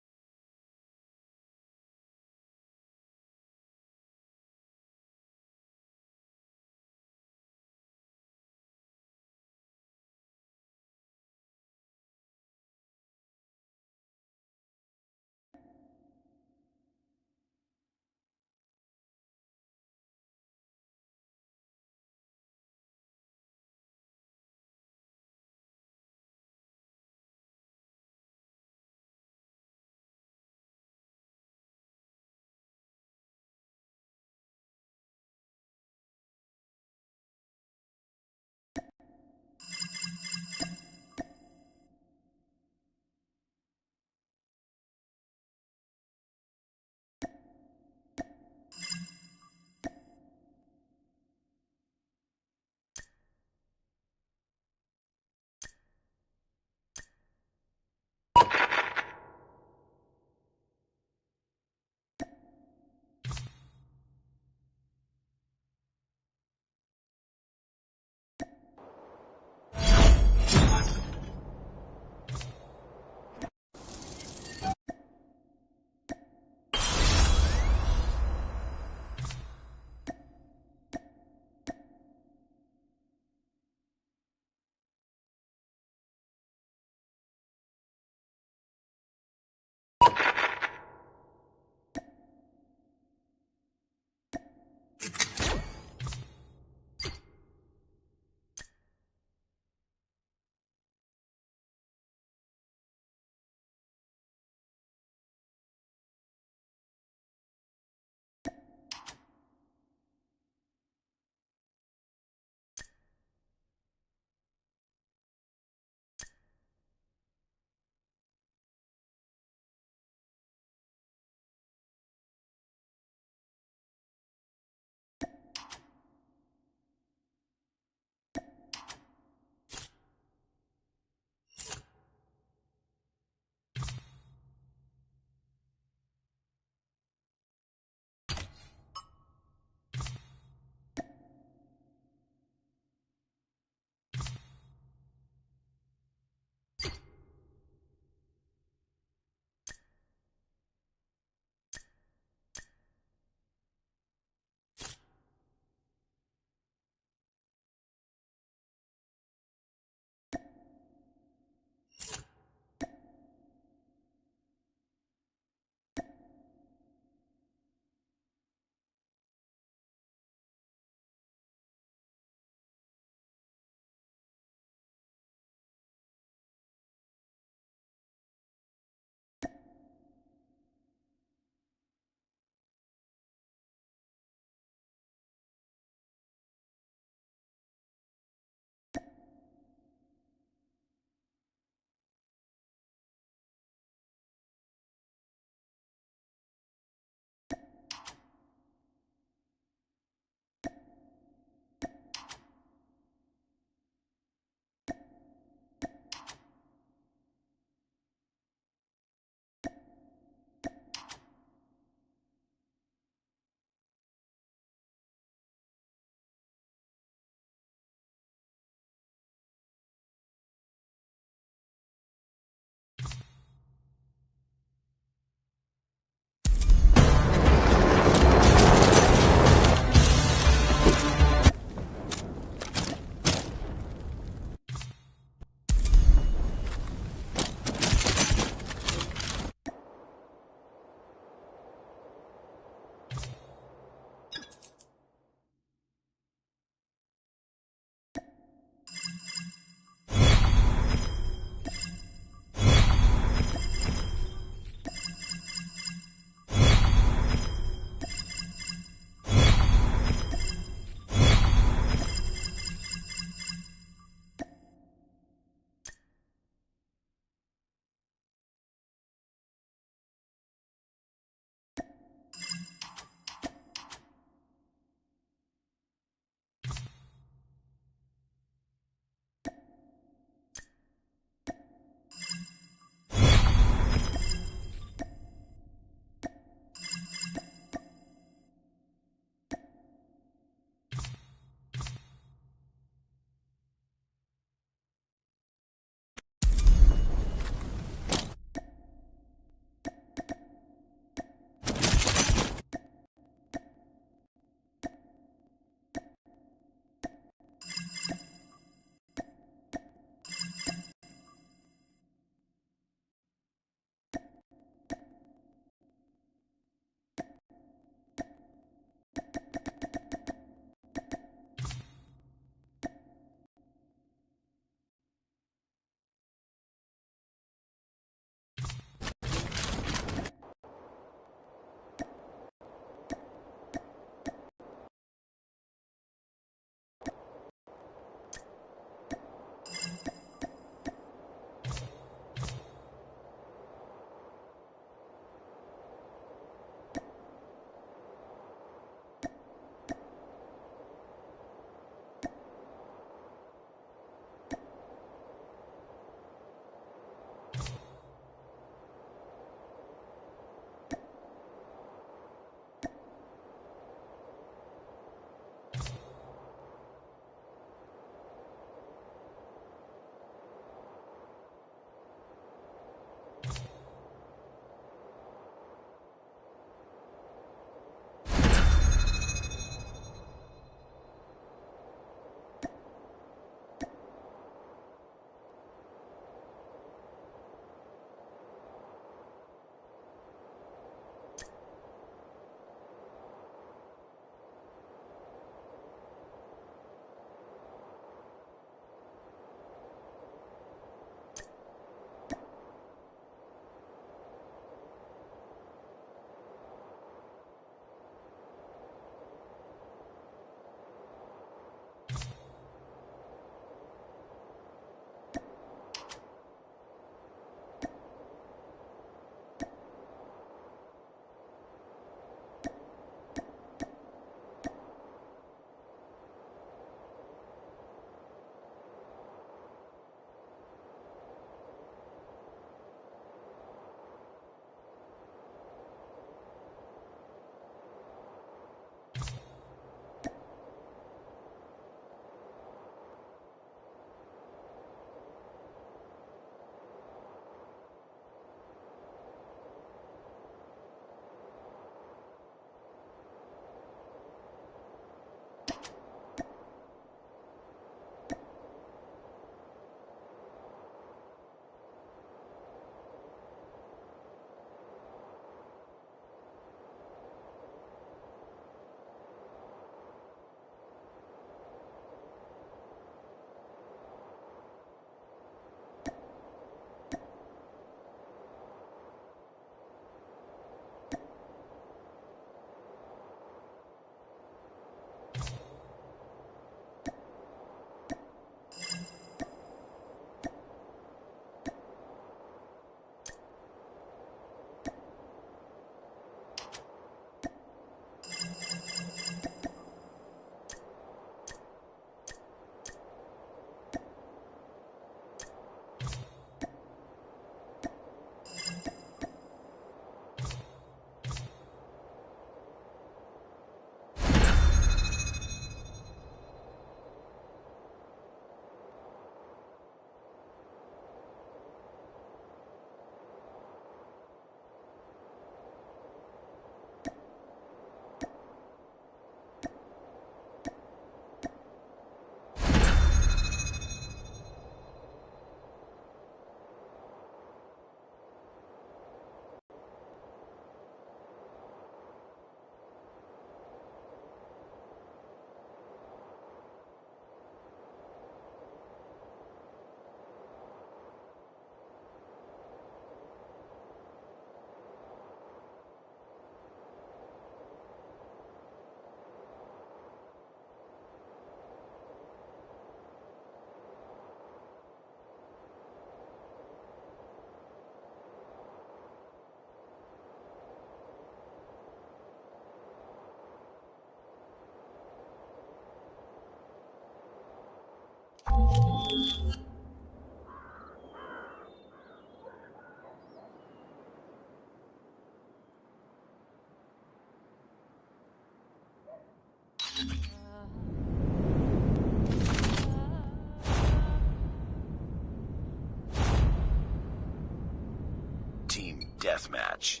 Team Deathmatch.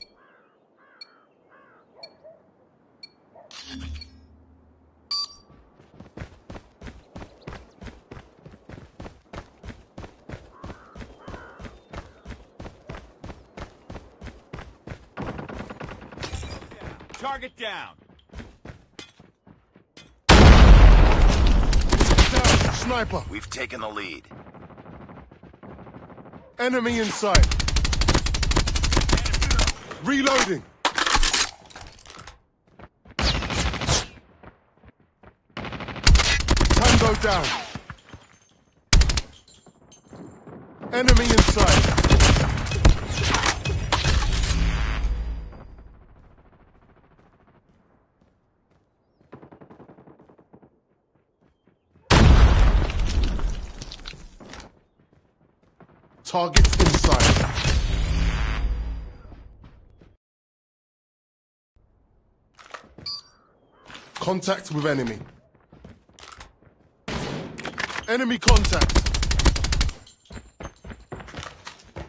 Target down. sniper. We've taken the lead. Enemy in sight. Reloading. Tango down. Enemy in sight. Targets in sight. Contact with enemy. Enemy contact.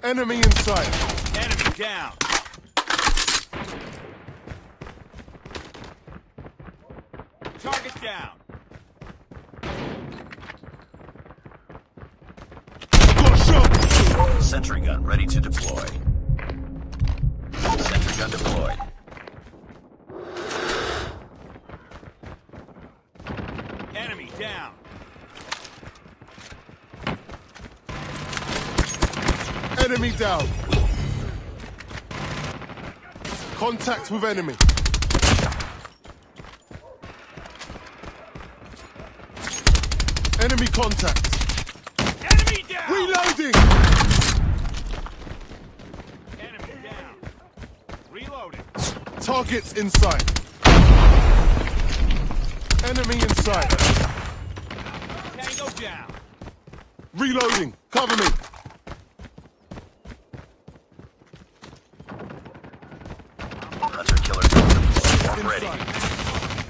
Enemy in sight. Enemy down. Target down. Sentry gun ready to deploy. Sentry gun deployed. Enemy down. Enemy down. Contact with enemy. Enemy contact. Enemy down. Reloading. Enemy down. Reloading. Targets in sight. Enemy in sight. Tango down. Reloading. Cover me. Hunter-killer drone deployed. Swarm ready.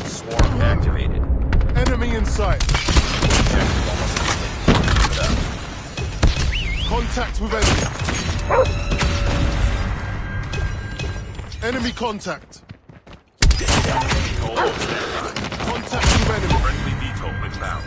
Swarm activated. Enemy in sight. Objective almost complete. Keep it up. Contact with enemy. Enemy contact. Contact with enemy. Friendly VTOL inbound.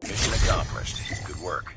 Mission accomplished. Good work.